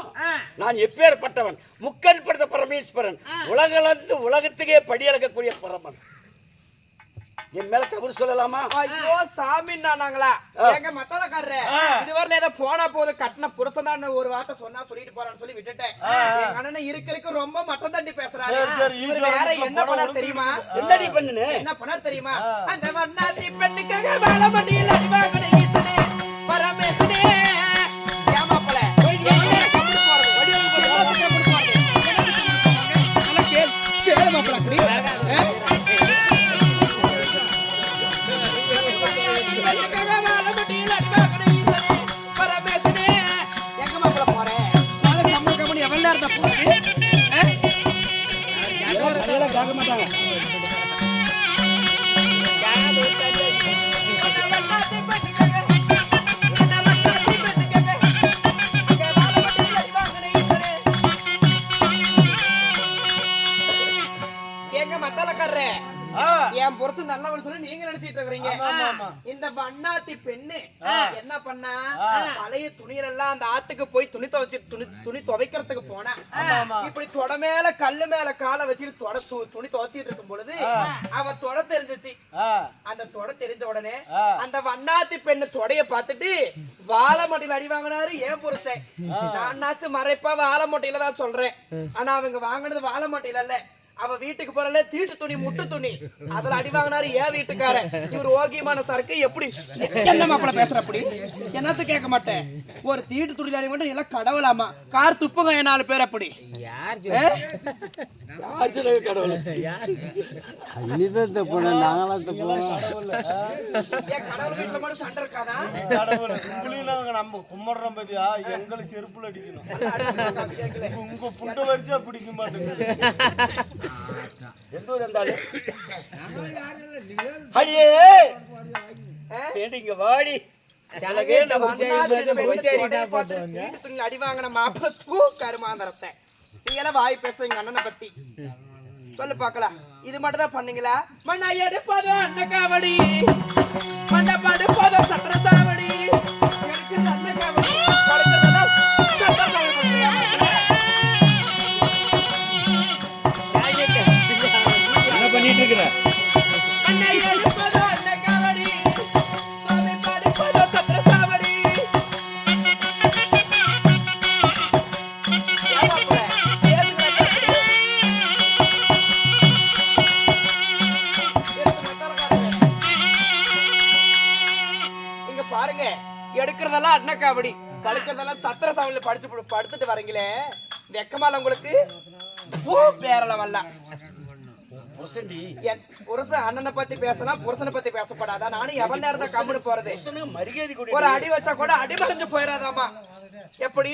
Speaker 2: நான் எப்பேற்பட்டவன், முக்கன் படுத்த பரமேஸ்வரன், உலகளந்து உலகத்துக்கே படியளக்கக்கூடிய பரமன். என் மேல தவறு சொல்லலாமா?
Speaker 1: ஐயோ சாமி நாங்களா எங்க மத்தலக்காரரு இதுவரையில ஏதோ போனா போது கட்டின புருஷன் தான் ஒரு வார்த்தை சொன்னா சொல்லிட்டு போறான்னு சொல்லி விட்டுட்டேன். எங்க அண்ணன் இருக்க ரொம்ப மட்டம் தண்டி பேசுறாரு. வேற என்ன பண்ணாரு தெரியுமா?
Speaker 2: என்னடி பண்ணுன்னு
Speaker 1: என்ன பண்ணாரு தெரியுமா? அந்த வண்ணாத்தி பெண்ணுக்காக வேலை பண்ணியில் அடிவாங்கன ஈசனே பரமேசனே ஏமாப்பல என் புருஷன் நல்லவன் சொல்லி நீங்க நினைச்சிட்டு இருக்கீங்க. இந்த வண்ணாத்தி பெண்ணு என்ன பண்ணா, பழைய துணியெல்லாம் அந்த ஆத்துக்கு போய் துணி துவைக்கிறதுக்கு போனா இப்படி தொட மேல கல்லு மேல காலை வச்சுட்டு துணி துவைச்சிட்டு இருக்கும் பொழுது அவ தொட தெரிஞ்சிச்சு. அந்த தொட தெரிஞ்ச உடனே அந்த வண்ணாத்தி பெண்ணு தொடைய பார்த்துட்டு வாழை மட்டையில அடி வாங்கினாரு என் புருஷன். நானாச்சும் மறைப்பா வாழை மட்டையில தான் சொல்றேன். ஆனா அவங்க வாங்கினது வாழை மட்டையில இல்ல, அவ வீட்டுக்கு போறல தீட்டு துணி முட்டு துணி அதுல அடி வாங்கினாரு ஏன் வீட்டுக்காரன். இவர் ஓகியமான சரக்கு எப்படி என்ன மாப்பிள்ள பேசுற அப்படி என்னத்த கேட்க மாட்டேன். ஒரு தீட்டு துணி தாடி மட்டும் எல்லாம் கடவுளாமா கார் துப்புங்க 4 பேர் அப்படி
Speaker 2: கடவுள்
Speaker 1: வீட்டுல மட்டும் சண்டை இருக்காதா?
Speaker 6: நம்ம கும்பிடுறோம் பத்தியா எங்களை செருப்புல அடிக்கணும். உங்க புண்டை வரிச்சா பிடிக்க மாட்டேங்குது.
Speaker 2: வாடி
Speaker 1: அடி வாங்கின மாப்பிள கருமாந்தரத்தை நீங்க வாய் பேசுறீங்க அண்ணனை பத்தி சொல்லு பாக்கலாம். இது மட்டும் தான் பண்ணீங்களா? மண்ணா எடுப்பதும் அண்ண காவடி மண்ண படுப்பதும் சத்திர சாவடி அண்ண காவடி
Speaker 2: பண்ணிட்டு இருக்கிற
Speaker 1: இங்க பாருங்க, எடுக்கிறதெல்லாம் அண்ண காவடி, படுக்கிறதெல்லாம் சத்திர சாவடியில படுத்துட்டு வரீங்களே, வெக்கமால உங்களுக்கு பேரல வரலாம். புருஷன் அண்ணனை பத்தி பேசலாம், புருஷனை பத்தி பேசப்படாதா? நானும் எவன் நேரம் தான் கம்முன்னு போறது. ஒரு அடி வச்சா கூட அடி மறைஞ்சு போயிடாதாமா. எப்படி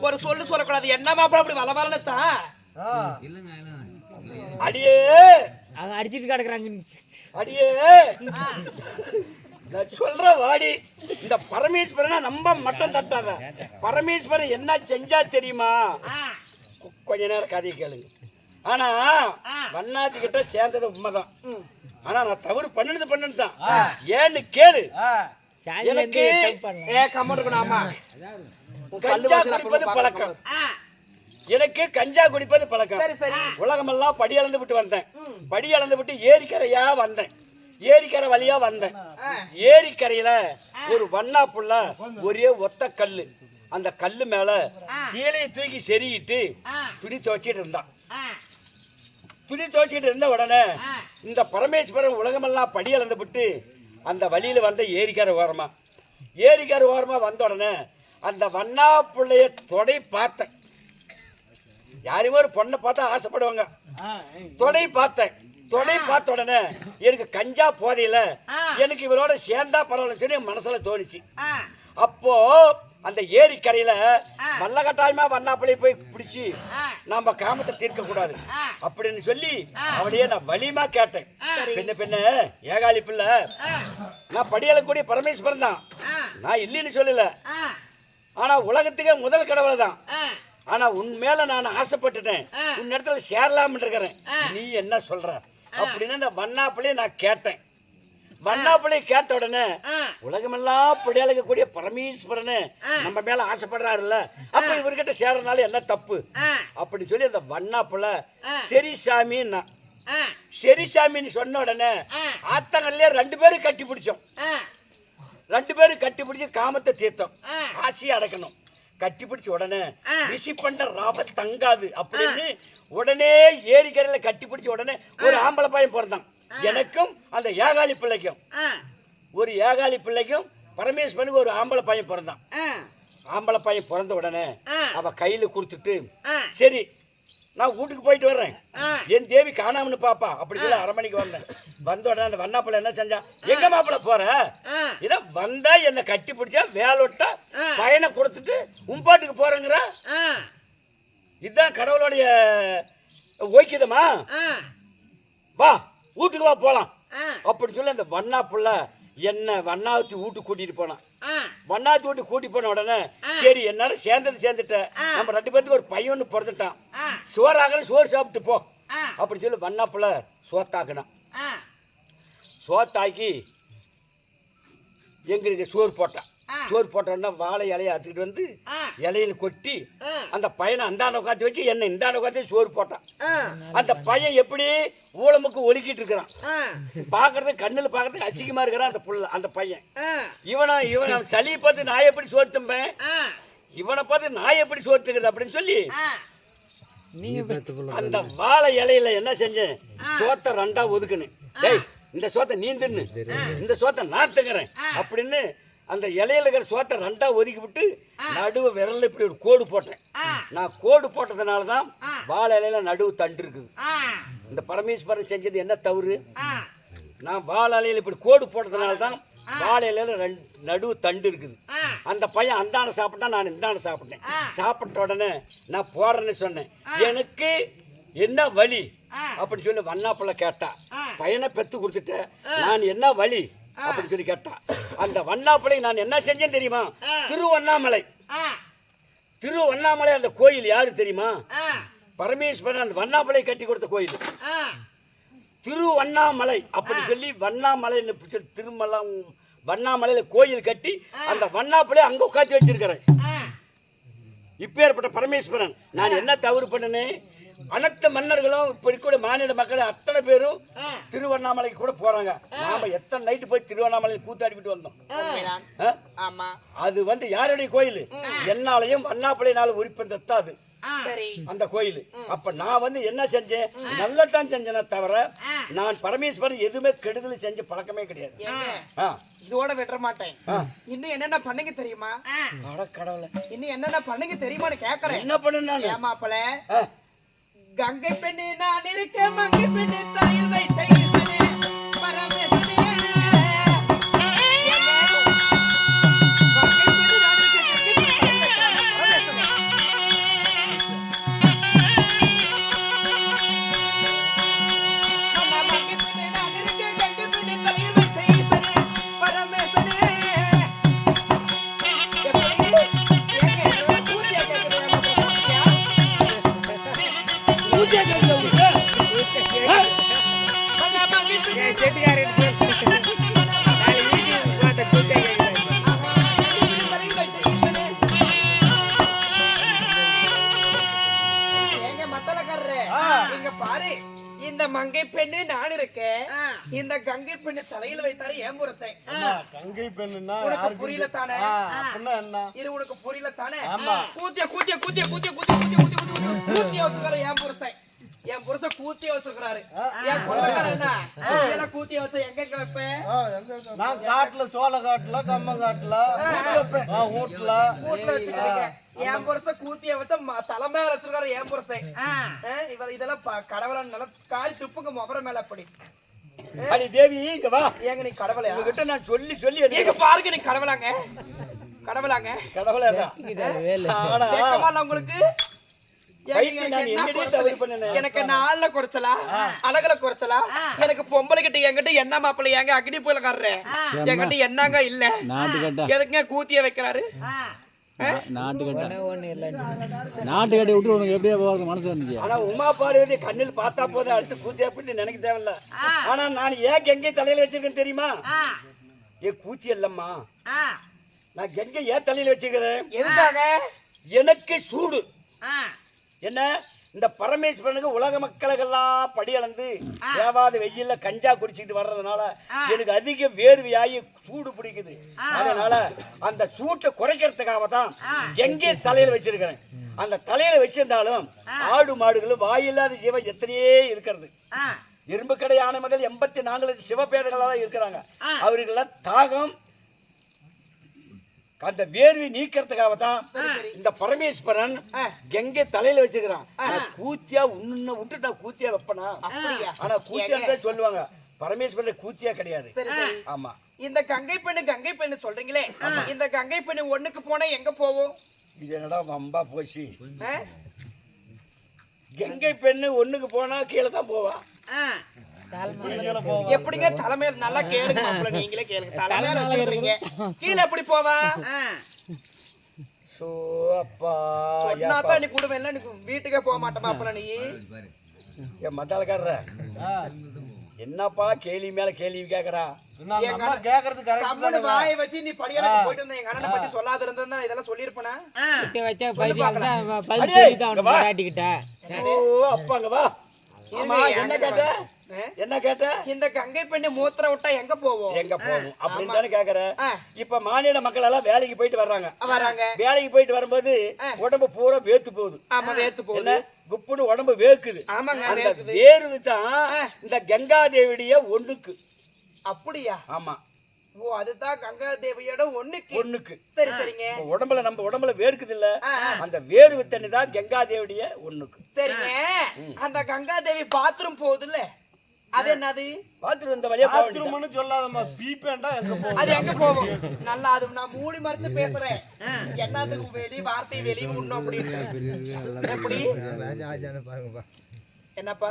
Speaker 1: ஒரு சொல்லு சொல்லக்கூடாது. என்னமா அப்படி வள வரலத்தான்
Speaker 2: அடியே
Speaker 3: அடிச்சிட்டு கிடக்குறாங்க.
Speaker 2: அடியே சொல்ற வாடி, இந்த பரமேஸ்வரனா நம்ம மட்டம் தட்டாத. பரமேஸ்வரன் என்ன செஞ்சா தெரியுமா? கொஞ்ச நேரம் கதையை கேளுங்க. ஆனா வண்ணாத்தி கிட்ட சேர்ந்தது உண்மைதான். ஆனா நான் தவறு பண்ணதுதான். ஏன்னு கேளு. எனக்கு கஞ்சா குடிப்பது பழக்கம். எனக்கு கஞ்சா குடிப்பது பழக்கம். உலகமெல்லாம் படி அளந்து விட்டு வந்தேன். படி அளந்து விட்டு ஏரிக்கரையா வந்தேன். ஏரிக்கரை வழியா வந்தேன். ஏரிக்கரையில ஒரு வண்ணா புள்ள ஒரே ஒத்த கல்லு. அந்த கல்லு மேல சீலையை தூக்கி செறியிட்டு துணி துவைச்சிட்டு இருந்தான். துணி துவைச்சிட்டு இருந்த உடனே இந்த பரமேஸ்வரன் உலகமெல்லாம் படி அளந்து விட்டு அந்த வழியில வந்த ஏரிக்கரை ஓரமா வந்த உடனே அந்த வண்ணா பிள்ளைய தொடை பார்த்தேன். யாரையுமே ஒரு பொண்ணை பார்த்தா ஆசைப்படுவாங்க. தொடை பார்த்தேன். தொடை பார்த்த உடனே எனக்கு கஞ்சா போதையில எனக்கு இவரோட சேர்ந்தா பரவாயில்ல சொல்லி மனசுல தோணுச்சு. அப்போ அந்த ஏரிக்கரையில மல்லகட்டாயமா வண்ணாப்பிள்ளையை போய் பிடிச்சி நாம காமத்தை தீர்க்க கூடாது அப்படின்னு சொல்லி அவளையே நான் வலிமா கேட்டேன். பெண்ண ஏகாலி பிள்ளை, நான் படியலக்கூடிய பரமேஸ்வரன் தான், நான் இல்லைன்னு சொல்லல. ஆனா உலகத்துக்கே முதல் கடவுள் தான். ஆனா உன் மேல நான் ஆசைப்பட்டுட்டேன், உன் இடத்துல சேரலாம்னு இருக்கிறேன், நீ என்ன சொல்ற அப்படின்னு அந்த வண்ணாப்பிள்ளையை நான் கேட்டேன். வண்ணாப்புளை கேட்ட உடனே உலகமெல்லாம் பிடியாளுக்கக்கூடிய பரமேஸ்வரனு நம்ம மேல ஆசைப்படுறாருல்ல, அப்ப இவர்கிட்ட சேரனால என்ன தப்பு அப்படி சொல்லி அந்த வண்ணாப்புல சரி சாமின்னா சரி சாமின்னு சொன்ன உடனே ஆத்தங்கள்லயே 2 பேரும் கட்டி பிடிச்சோம். 2 பேரும் கட்டி பிடிச்சி காமத்தை தீர்த்தோம், ஆசையை அடக்கணும். கட்டி பிடிச்ச உடனே ரிஷி பண்ற ராப தங்காது அப்படின்னு உடனே ஏரிக்கரையில கட்டி பிடிச்ச உடனே ஒரு ஆம்பளை பையன் பிறந்தான். எனக்கும் அந்த ஏகாலி பிள்ளைக்கும், ஒரு ஏகாலி பிள்ளைக்கும் பரமேஸ்வரனுக்கு ஒரு ஆம்பளை பையன் பிறந்தான். ஆம்பளை பையன் பிறந்த உடனே அவ கையில கொடுத்துட்டு சரி நான் வீட்டுக்கு போயிட்டு வர்றேன், என் தேவி காணாமனு பாப்பா அப்படி சொல்லி 1/2 மணிக்கு வந்தேன். வந்த உடனே அந்த வண்ணாப்பிள்ள என்ன செஞ்சான், எங்க மாப்பிள்ள போற இத வந்தா என்ன கட்டி பிடிச்சா வேலோட்டா பையனை கொடுத்துட்டு உம்பாட்டுக்கு போறேங்கிற, இதுதான் கடவுளுடைய ஓய்க்குதமா, வா வீட்டுக்கு வா போலாம் அப்படி சொல்லி அந்த வண்ணாப்புள்ள என்ன வண்ணாவத்தி வீட்டுக்கு கூட்டிட்டு போனான். வண்ணாத்தி வீட்டு கூட்டி போன உடனே சரி என்னால சேர்ந்துட்ட, நம்ம 2 பேருக்கு ஒரு பையன் ஒன்று பிறந்துட்டான், சோறாகல சோறு சாப்பிட்டு போ அப்படி சொல்லி வண்ணாப்புல சோத்தாக்குனான். சோத்தாக்கி எங்களுக்கு சோறு போட்டான். சோறு போட்டோன்னா வாழை இலையை அத்துக்கிட்டு வந்து இலையில கொட்டி அந்த பையனை அந்தாண்ட உட்காந்து வச்சு என்ன இந்தாண்ட உட்காந்து சோறு போட்டான். அந்த பையன் எப்படி ஊழமுக்கு ஒழுக்கிட்டு இருக்கிறான், பாக்குறதுக்கு கண்ணுல பாக்குறதுக்கு அசிங்கமா இருக்கிறான் அந்த புள்ள. அந்த பையன் இவன் சளியை பார்த்து நான் எப்படி சோறு தம்பேன், இவனை பார்த்து நான் எப்படி சோறு தக்குறது அப்படின்னு சொல்லி அந்த வாழை இலையில என்ன செஞ்சேன், சோத்தை 2ஆ ஒதுக்குனேன். டேய் இந்த சோத்தை நீ தின்னு, இந்த சோத்தை நான் திங்குறேன் அப்படின்னு அந்த இலையில இருக்கிற சோத்தை 2ஆ ஒதுக்கி விட்டு நடுவு விரல்ல இப்படி ஒரு கோடு போட்டேன். நான் கோடு போட்டதுனாலதான் வாழை இலையில நடுவு தண்டு இருக்குது. இந்த பரமேஸ்வரன் செஞ்சது என்ன தவறு, நான் வாழை இலையில இப்படி கோடு போட்டதுனாலதான் வாழை இலையில நடுவு தண்டு இருக்குது. அந்த பையன் அந்தான சாப்பிட்டா நான் இந்தான சாப்பிட்டேன். சாப்பிட்ட உடனே நான் போறேன்னு சொன்னேன், எனக்கு என்ன வலி அப்படி சொல்லி வண்ணாப்புள்ள கேட்டா, பையனை பெத்து கொடுத்துட்ட நான் என்ன வலி அப்படி சொல்லி கேட்டா, அந்த வண்ணாப்புளை நான் என்ன செஞ்சேன் தெரியுமா, திருவண்ணாமலை. திருவண்ணாமலை அந்த கோயில் யாரு தெரியுமா, பரமேஸ்வரன் அந்த வண்ணாப்புளை கட்டி கொடுத்த கோயில் திருவண்ணாமலை அப்படி சொல்லி வண்ணாமலை திருமலம் வண்ணாமலையில கோயில் கட்டி அந்த வண்ணாப்புளை அங்க உட்காந்து வச்சிருக்கிறேன். இப்பேற்பட்ட பரமேஸ்வரன் நான் என்ன தவறு பண்ணனேன், அனைத்து மன்னர்களும் இப்ப கூட மாநில மக்கள் அத்தனை பேரும் திருவண்ணாமலைக்கு கூட போறாங்க. நாம எத்தனை நைட்டு போய் திருவண்ணாமலையில் கூத்தாடிக்கிட்டு வந்தோம். அது வந்து யாருடைய கோயில், என்னாலையும் வண்ணாப்புளையினால உரிப்பம் தத்தாது அந்த கோயில். அப்ப நான் வந்து என்ன செஞ்சேன், நல்லதான் செஞ்சேனே தவிர நான் பரமேஸ்வரன் எதுவுமே கெடுதல் செஞ்ச பழக்கமே கிடையாது.
Speaker 1: இதோட விட்டுற மாட்டேன். இன்னும் என்னென்ன பண்ணுங்க தெரியுமா,
Speaker 2: கடவுளை
Speaker 1: இன்னும் என்னென்ன பண்ணுங்க தெரியுமான்னு கேக்குறேன்.
Speaker 2: என்ன பண்ண
Speaker 1: ஏமாப்பல கங்கை பெண்ணு நான் இருக்க மங்கை பெண்ணு தலையில் வைத்த மங்கை பெண்ணு நான் இருக்கேன், இந்த கங்கை பெண்ணு தலையில் வைத்தாரு ஏன் புரசன்.
Speaker 6: கங்கை பெண்ணுன்னா
Speaker 1: உனக்கு புரியல தானே, இது உனக்கு புரியல தானே. கூத்திய கூத்திய கூத்திய கூத்திய கூத்திய கூத்திய கூத்திய கூத்திய வச்சுக்காரு ஏன் புரசன். என் புருஷன் கூத்திய வச்சிருக்காரு. என் குழந்தை கூத்திய வச்ச எங்க வைப்பேன்,
Speaker 6: நான் காட்டுல சோள காட்டுல கம்ம காட்டுல வீட்டுல
Speaker 1: வச்சுக்கிறீங்க. என் புருஷன் கூத்திய வச்ச தலைமையில வச்சிருக்காரு என் புருஷன். இதெல்லாம் கடவுள நல்ல காரி துப்புங்க முகர மேல. அப்படி
Speaker 2: அடி தேவி இங்க வா.
Speaker 1: ஏங்க நீ கடவுளை
Speaker 2: உங்ககிட்ட நான் சொல்லி சொல்லி
Speaker 1: நீங்க பாருங்க, நீ கடவுளாங்க கடவுளாங்க
Speaker 2: கடவுளே
Speaker 1: உங்களுக்கு.
Speaker 2: எனக்கு
Speaker 1: நாள்ல குறைச்சலா அழகுல குறைச்சலா, எனக்கு பொம்பளை கிட்ட என்கிட்ட என்ன மாப்பிள்ள ஏங்க அக்னி போயில காடுறேன் என்கிட்ட என்னங்க இல்ல, எதுக்குங்க கூத்திய வைக்கிறாரு.
Speaker 5: நாட்டுக்கட்டை
Speaker 3: ஒண்ணு இல்லை
Speaker 5: நாட்டுக்கட்டை விட்டு உனக்கு எப்படியா போகிறது மனசு வந்துச்சு?
Speaker 2: ஆனா உமா பார்வதி கண்ணில் பார்த்தா போதும் அடுத்து கூத்தி அப்படின்னு நினைக்க தேவையில்ல. ஆனா நான் ஏன் கெங்கை தலையில வச்சிருக்கேன் தெரியுமா? ஏன் கூத்தி இல்லம்மா, நான் கெங்கை ஏன் தலையில வச்சிருக்கிறேன்?
Speaker 1: எதுக்காக?
Speaker 2: எனக்கு சூடு. என்ன இந்த பரமேஸ்வரனுக்கு உலக மக்களுக்கெல்லாம் படி அளந்து தேவாத வெயில்ல கஞ்சா குடிச்சிட்டு வர்றதுனால எனக்கு அதிக வேர்வையாகி சூடு பிடிக்குது. அதனால அந்த சூட்டை குறைக்கிறதுக்காக தான் எங்கே தலையில வச்சிருக்கிறேன். அந்த தலையில வச்சிருந்தாலும் ஆடு மாடுகளும் வாயில்லாத ஜீவன் எத்தனையே இருக்கிறது. இரும்பு கடை ஆணை மகள் 84 சிவபேதங்களால இருக்கிறாங்க. அவர்களெல்லாம் தாகம் அந்த வேர்வை நீக்கிறதுக்காக தான் இந்த பரமேஸ்வரன் கங்கை தலையில வச்சிருக்கிறான். கூத்தியா உன்ன விட்டு நான் கூத்தியா வைப்பனா? ஆனா கூத்தியா சொல்லுவாங்க, பரமேஸ்வரன் கூத்தியா கிடையாது. ஆமா,
Speaker 1: இந்த கங்கை பெண்ணு சொல்றீங்களே, இந்த கங்கை பெண்ணு ஒண்ணுக்கு போனா எங்க போவோம்?
Speaker 2: இது என்னடா வம்பா போச்சு. கங்கை பெண்ணு ஒண்ணுக்கு போனா கீழே தான் போவா.
Speaker 1: எப்படிங்க தலைமையில நல்லா கேளுங்க மாப்பிள்ள, நீங்களே கேளுங்க. தலைமையில வச்சிருக்கீங்க, கீழே எப்படி போவா?
Speaker 2: சோ அப்பா
Speaker 1: சொன்னாதான் நீ குடும்பம் எல்லாம் வீட்டுக்கே போக மாட்டேன் மாப்பிள்ள. நீ
Speaker 2: என் மத்தாளக்காரர என்னப்பா கேள்வி மேல கேள்வி கேக்குறா?
Speaker 1: வாயை வச்சு நீ படியால போயிட்டு வந்த எங்க அண்ணனை பத்தி சொல்லாத இருந்தா இதெல்லாம் சொல்லிருப்பனா?
Speaker 3: வச்சா பதில் சொல்லிதான் பாராட்டிக்கிட்ட.
Speaker 2: ஓ அப்பாங்க வா. ஆமா, என்ன கேட்ட? என்ன கேட்ட?
Speaker 1: இந்த கங்கை பெண்ணை மூத்திர விட்டா எங்க போவோம்?
Speaker 2: எங்க போவோம் அப்படின்னு தானே கேக்குற. இப்ப மாநில மக்கள் எல்லாம் வேலைக்கு போயிட்டு வர்றாங்க. வேலைக்கு போயிட்டு வரும்போது உடம்பு பூரா வேர்த்து போகுது.
Speaker 1: ஆமா, வேர்த்து போகுது.
Speaker 2: குப்புன்னு உடம்பு வேர்க்குது. அந்த வேர்வு தான் இந்த கங்கா தேவியுடைய ஒண்ணுக்கு.
Speaker 1: அப்படியா?
Speaker 2: ஆமா.
Speaker 1: ஓ, அதுதான் கங்கா தேவியோட ஒண்ணுக்கு. சரி சரிங்க.
Speaker 2: உடம்புல நம்ம உடம்புல வேர்க்குது இல்ல, அந்த வேர்வு தண்ணி தான் கங்கா தேவியுடைய ஒண்ணுக்கு.
Speaker 1: சரிங்க. அந்த கங்கா தேவி பாத்ரூம் போகுது இல்ல, அது என்னது?
Speaker 2: பாத்ரூம் இந்த வழியா
Speaker 6: பாத்ரூம்னு சொல்லாதம்மா, பீப்பேண்டா எங்க போகும்?
Speaker 1: அது எங்க போகும்? நல்லா, அது நான் மூடி மறைச்சு பேசுறேன். என்னத்துக்கு வெளி வார்த்தை வெளியே விடணும் அப்படின்னு. எப்படி என்னப்பா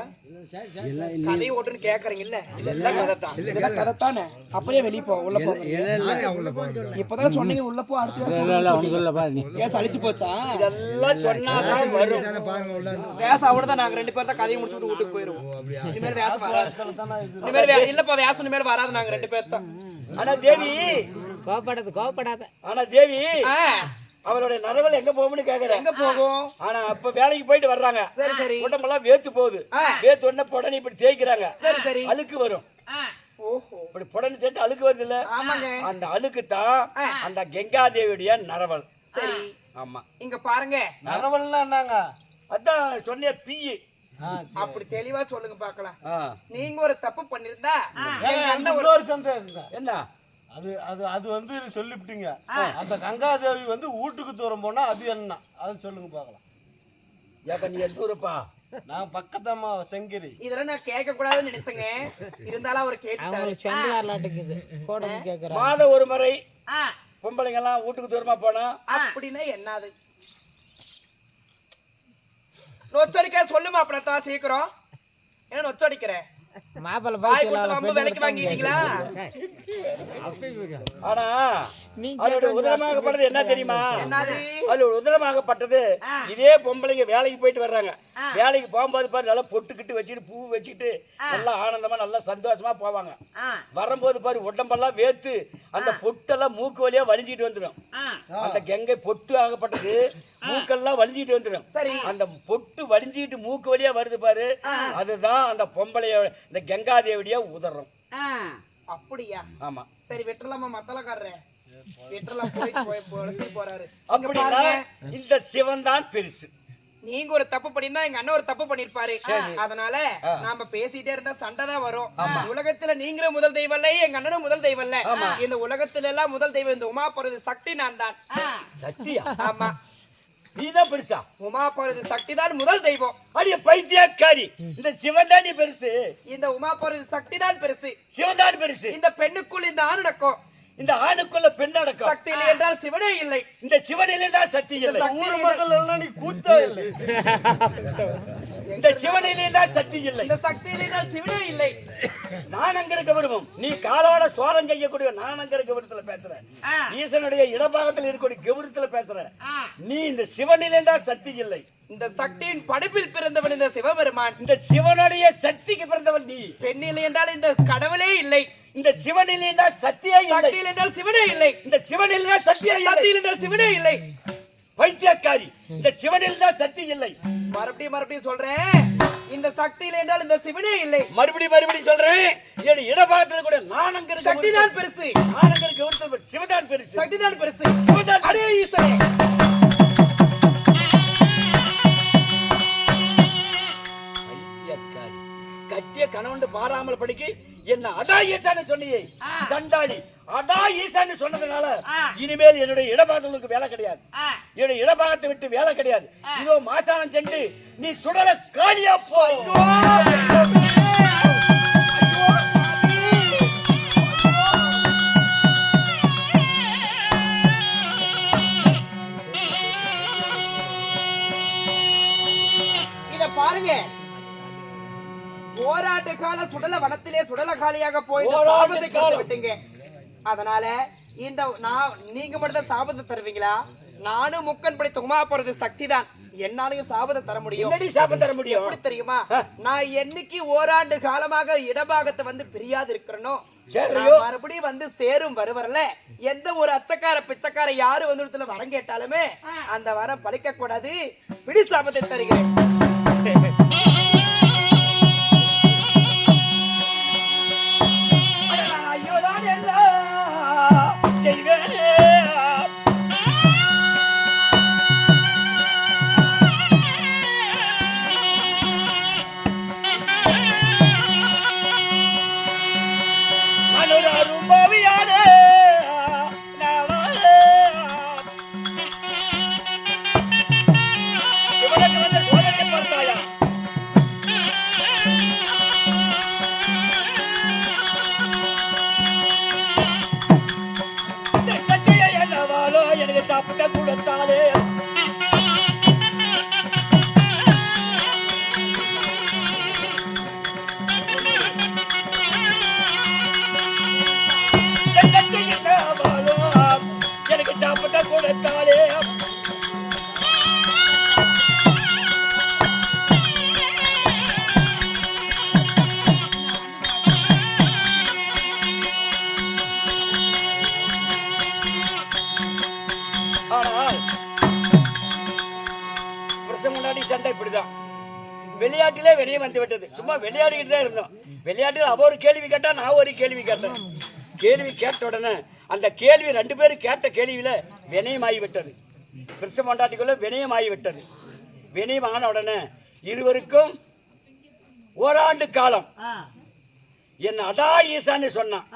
Speaker 1: கதை ஓட்டுன்னு கேக்குறீங்கல்ல? கதைத்தானே, அப்படியே வெளியே போ, உள்ள போ. இப்பதான் சொன்னீங்க உள்ள போ. அடுத்து அழிச்சு போச்சா?
Speaker 2: இதெல்லாம் சொன்னாதான் வரும்.
Speaker 1: வேசம் அவ்வளவுதான். நாங்க 2 பேர் தான் கதையை முடிச்சுட்டு வீட்டுக்கு போயிருவோம். இனிமேல் வேசம் வராது. இல்லப்பா, வேசம் இனிமேல் வராது. நாங்க 2 பேர் தான்.
Speaker 2: ஆனா தேவி
Speaker 3: கோபப்படாத.
Speaker 2: ஆனா தேவி அவளுடைய நரவல் எங்க போகும்னு கேக்குறேன்.
Speaker 1: எங்க போகும்?
Speaker 2: ஆனா அப்ப வேலைக்கு போயிட்டு வர்றாங்க.
Speaker 1: சரி சரி.
Speaker 2: உடம்பெல்லாம் வேத்து போகுது. வேத்து உடனே புடனே இப்படி தேய்க்கிறாங்க.
Speaker 1: சரி சரி.
Speaker 2: அழுக்கு வரும்.
Speaker 1: ஓஹோ,
Speaker 2: இப்படி புடனே தேய்ச்சி அழுக்கு வருது இல்ல? அந்த அழுக்கு தான் அந்த கங்கா தேவியுடைய நரவல்.
Speaker 1: சரி.
Speaker 2: ஆமா,
Speaker 1: இங்க பாருங்க.
Speaker 6: நரவல்னா என்னங்க?
Speaker 2: அதான் சொன்ன பீயி.
Speaker 1: அப்படி தெளிவா சொல்லுங்க பாக்கலாம்.
Speaker 2: ஆ.
Speaker 1: நீங்க ஒரு தப்பு பண்ணிருந்தா
Speaker 6: ஒரு சந்தேகம்.
Speaker 2: என்ன
Speaker 6: அது அது அது வந்து சொல்லிவிட்டீங்க. அந்த கங்காதேவி வந்து வீட்டுக்கு தூரம் போனா அது என்ன? அது சொல்லுங்க பாக்கலாம்.
Speaker 2: ஏப்பா நீ எந்த ஊருப்பா?
Speaker 6: நான் பக்கத்தம்மா செங்கிரி.
Speaker 1: இதெல்லாம் நான் கேட்க கூடாதுன்னு நினைச்சேங்க. இருந்தாலும் அவர்
Speaker 3: கேட்டாரு.
Speaker 2: மாத ஒரு முறை பொம்பளைங்க எல்லாம் வீட்டுக்கு தூரமா போனா
Speaker 1: அப்படின்னா என்னது? நொச்சடிக்க சொல்லுமா அப்படித்தான் சீக்கிரம். என்ன நொச்சடிக்கிற?
Speaker 3: மாப்பிள்ள
Speaker 1: வாய் கொடுத்து வம்பு விலைக்கு வாங்கிட்டீங்களா?
Speaker 2: ஆனா அவளுடைய உதரமாகப்பட்டது என்ன தெரியுமா? அவளுடைய உதரமாகப்பட்டது இதே பொம்பளைங்க வேலைக்கு போயிட்டு வர்றாங்க. வேலைக்கு போகும்போது பாரு நல்லா பொட்டுக்கிட்டு வச்சுட்டு பூ வச்சுட்டு நல்லா ஆனந்தமா நல்லா சந்தோஷமா போவாங்க. வரும்போது பாரு உடம்பெல்லாம் வேத்து அந்த பொட்டெல்லாம் மூக்கு வழியா வலிஞ்சிட்டு வந்துடும். அந்த கங்கை பொட்டு ஆகப்பட்டது மூக்கெல்லாம் வலிஞ்சிட்டு வந்துடும். அந்த பொட்டு வலிஞ்சிட்டு மூக்கு வழியா வருது பாரு, அதுதான் அந்த பொம்பளைய இந்த கங்காதேவிய உதரம்.
Speaker 1: அப்படியா?
Speaker 2: ஆமா.
Speaker 1: சரி, வெட்டலாமா மத்தலக்காரரே? வெட்டலாம் போய் போறாரு.
Speaker 2: அப்படின்னா இந்த சிவன் தான் பெருசு.
Speaker 1: நீங்க ஒரு தப்பு பண்ணிருந்தா எங்க அண்ணன் ஒரு தப்பு பண்ணிருப்பாரு. அதனால நாம பேசிட்டே இருந்தா சண்டை தான் வரும். உலகத்துல நீங்களும் முதல் தெய்வம் இல்ல, எங்க அண்ணனும் முதல் தெய்வம் இல்ல. இந்த உலகத்துல எல்லாம் முதல் தெய்வம் இந்த உமா பருது சக்தி நான் தான்.
Speaker 2: சக்தியா?
Speaker 1: ஆமா,
Speaker 2: நீதான் பெருசா?
Speaker 1: உமா பருது சக்தி தான் முதல் தெய்வம்.
Speaker 2: அடிய பைத்தியக்காரி, இந்த சிவன் தான் நீ பெருசு.
Speaker 1: இந்த உமா பருது சக்தி தான் பெருசு.
Speaker 2: சிவன் தான் பெருசு.
Speaker 1: இந்த பெண்ணுக்குள் இந்த ஆண் அடக்கம்,
Speaker 2: இந்த ஆணுக்குள்ள பெண் அடக்கம்.
Speaker 1: சக்தி இல்லை என்றால் சிவனே இல்லை.
Speaker 2: இந்த சிவனிலே தான் சக்தி இல்லை.
Speaker 6: ஊர் மக்கள் எல்லாம் நீ கூத்தா இல்லை.
Speaker 2: இந்த சிவனிலே தான் சக்தி இல்லை.
Speaker 1: இந்த சக்தி இல்லை என்றால் சிவனே இல்லை.
Speaker 2: நான் அங்க இருக்க விரும்பும் நீ காலோட சோரம் செய்யக்கூடிய நான் அங்க இருக்க விருத்துல பேசுறேன். ஈசனுடைய இடபாகத்தில் இருக்கக்கூடிய கௌரவத்துல பேசுறேன். நீ இந்த சிவனிலேண்டா சக்தி இல்லை.
Speaker 1: இந்த சக்தியின் படைப்பில் பிறந்தவன் இந்த சிவபெருமான்.
Speaker 2: இந்த சிவனுடைய சக்திக்கு பிறந்தவன் நீ.
Speaker 1: பெண்ணில்லை என்றால் இந்த கடவுளே இல்லை.
Speaker 2: இந்த சிவனில் என்றால் சக்தியே இல்லை.
Speaker 1: சக்தியில் என்றால் சிவனே இல்லை.
Speaker 2: இந்த சிவனில் என்றால் சக்தியே இல்லை.
Speaker 1: சக்தியில் என்றால் சிவனே இல்லை.
Speaker 2: பைத்தியக்காரி, இந்த சிவனில் தான் சக்தி இல்லை.
Speaker 1: மறுபடியும் சொல்றேன், இந்த சக்தியில் என்றால் இந்த சிவனே இல்லை.
Speaker 2: மறுபடியும் சொல்றேன், என் இடபாகத்தில் கூட நான் அங்க இருக்க
Speaker 1: சக்தி தான் பெருசு.
Speaker 2: நான் அங்க இருக்க சிவதான் பெருசு.
Speaker 1: சக்தி தான் பெருசு.
Speaker 2: சிவதான்
Speaker 1: அதே ஈசனே.
Speaker 2: கட்டிய கணவன் பாராமல் படிக்கு என்ன அதா ஈசான்னு சொன்னியே சண்டாளி. அதா ஈசான்னு சொன்னதுனால இனிமேல் என்னுடைய இடபாகங்களுக்கு வேலை கிடையாது. என்னுடைய இடபாகத்தை விட்டு வேலை கிடையாது. இதோ மாசானம் சென்று நீ சுடல காலியா போ.
Speaker 1: இத பாருங்க, போராட்ட கால சுடல வனத்திலே சுடல காலியாக போயிட்டு சாபத்தை கொடுத்து விட்டீங்க. அதனால இந்த நீங்க மட்டும் சாபத்தை தருவீங்களா? நானும் முக்கன் படி தொகுமா போறது சக்தி தான். என்னாலையும் சாபத்தை தர முடியும்.
Speaker 2: சாபம் தர முடியும்.
Speaker 1: எப்படி தெரியுமா? நான் என்னைக்கு ஓராண்டு காலமாக இடபாகத்தை வந்து பிரியாது இருக்கிறனோ, மறுபடியும் வந்து சேரும் வருவரல எந்த ஒரு அச்சக்கார பிச்சைக்கார யாரு வந்து வரம் கேட்டாலுமே அந்த வரம் பழிக்க கூடாது. பிடி சாபத்தை தருகிறேன்.
Speaker 2: விளையாட்டிலே வெளியே வந்து விட்டது. சும்மா விளையாடிக்கிட்டு தான் இருந்தோம். விளையாட்டில் அவ ஒரு கேள்வி கேட்டா, நான் ஒரு கேள்வி கேட்டேன். கேள்வி கேட்ட உடனே அந்த கேள்வி ரெண்டு பேரும் கேட்ட கேள்வியில வினயமாகி விட்டது. கிருஷ்ண மண்டாட்டிக்குள்ள வினயமாகி விட்டது. வினயமான உடனே இருவருக்கும் ஓராண்டு காலம் என்ன அதா ஈசான்னு சொன்னான்.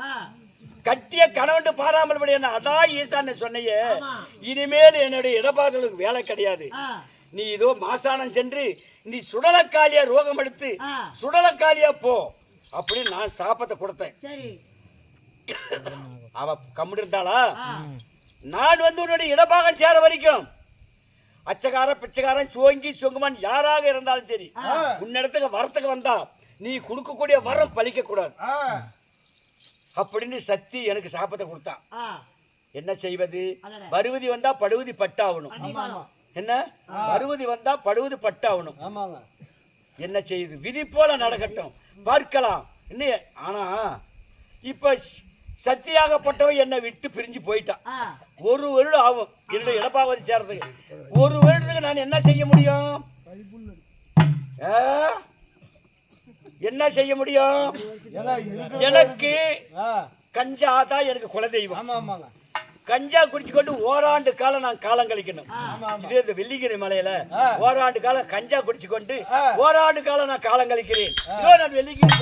Speaker 2: கட்டிய கணவன் பாராமல் படி என்ன அதா ஈசான்னு சொன்னையே, இனிமேல் என்னுடைய இடபாதலுக்கு வேலை கிடையாது. நீ இதோ மாசானம் சென்று நீ சுடலக்காலியா ரோகம் எடுத்து சுடலக்காலியா போ அப்படின்னு நான் சாபத்தை கொடுத்தேன். அவ கம்முடு இருந்தாளா? நான் வந்து உன்னுடைய இடபாகம் சேர வரைக்கும் அச்சக்கார பிச்சைக்காரன் சோங்கி சொங்குமான் யாராக இருந்தாலும் சரி, உன்னிடத்துக்கு வரத்துக்கு வந்தா நீ கொடுக்கக்கூடிய வரம் பலிக்க கூடாது அப்படின்னு சக்தி எனக்கு சாபத்தை கொடுத்தான். என்ன செய்வது? வருவதி வந்தா படுவதி பட்டாகணும். என்ன வருவதி வந்தா படுவது பட்டாகணும். என்ன செய்யுது? விதி போல நடக்கட்டும், பார்க்கலாம். ஆனா இப்ப சத்தியாகப்பட்டவ என்னை விட்டு பிரிஞ்சு போயிட்டான். ஒரு வருடம் ஆகும் என்னுடைய இடப்பாவதி சேர்றதுக்கு. ஒரு வருடத்துக்கு நான் என்ன செய்ய முடியும்? என்ன செய்ய முடியும்? எனக்கு கஞ்சா தான் எனக்கு குலதெய்வம். கஞ்சா குடிச்சு கொண்டு ஓராண்டு காலம் நான் காலம் கழிக்கணும். இதே இந்த வெள்ளிங்கிரி மலையில ஓராண்டு காலம் கஞ்சா குடிச்சு கொண்டு ஓராண்டு காலம் நான் காலம் கழிக்கிறேன். நான் வெள்ளிங்கிரி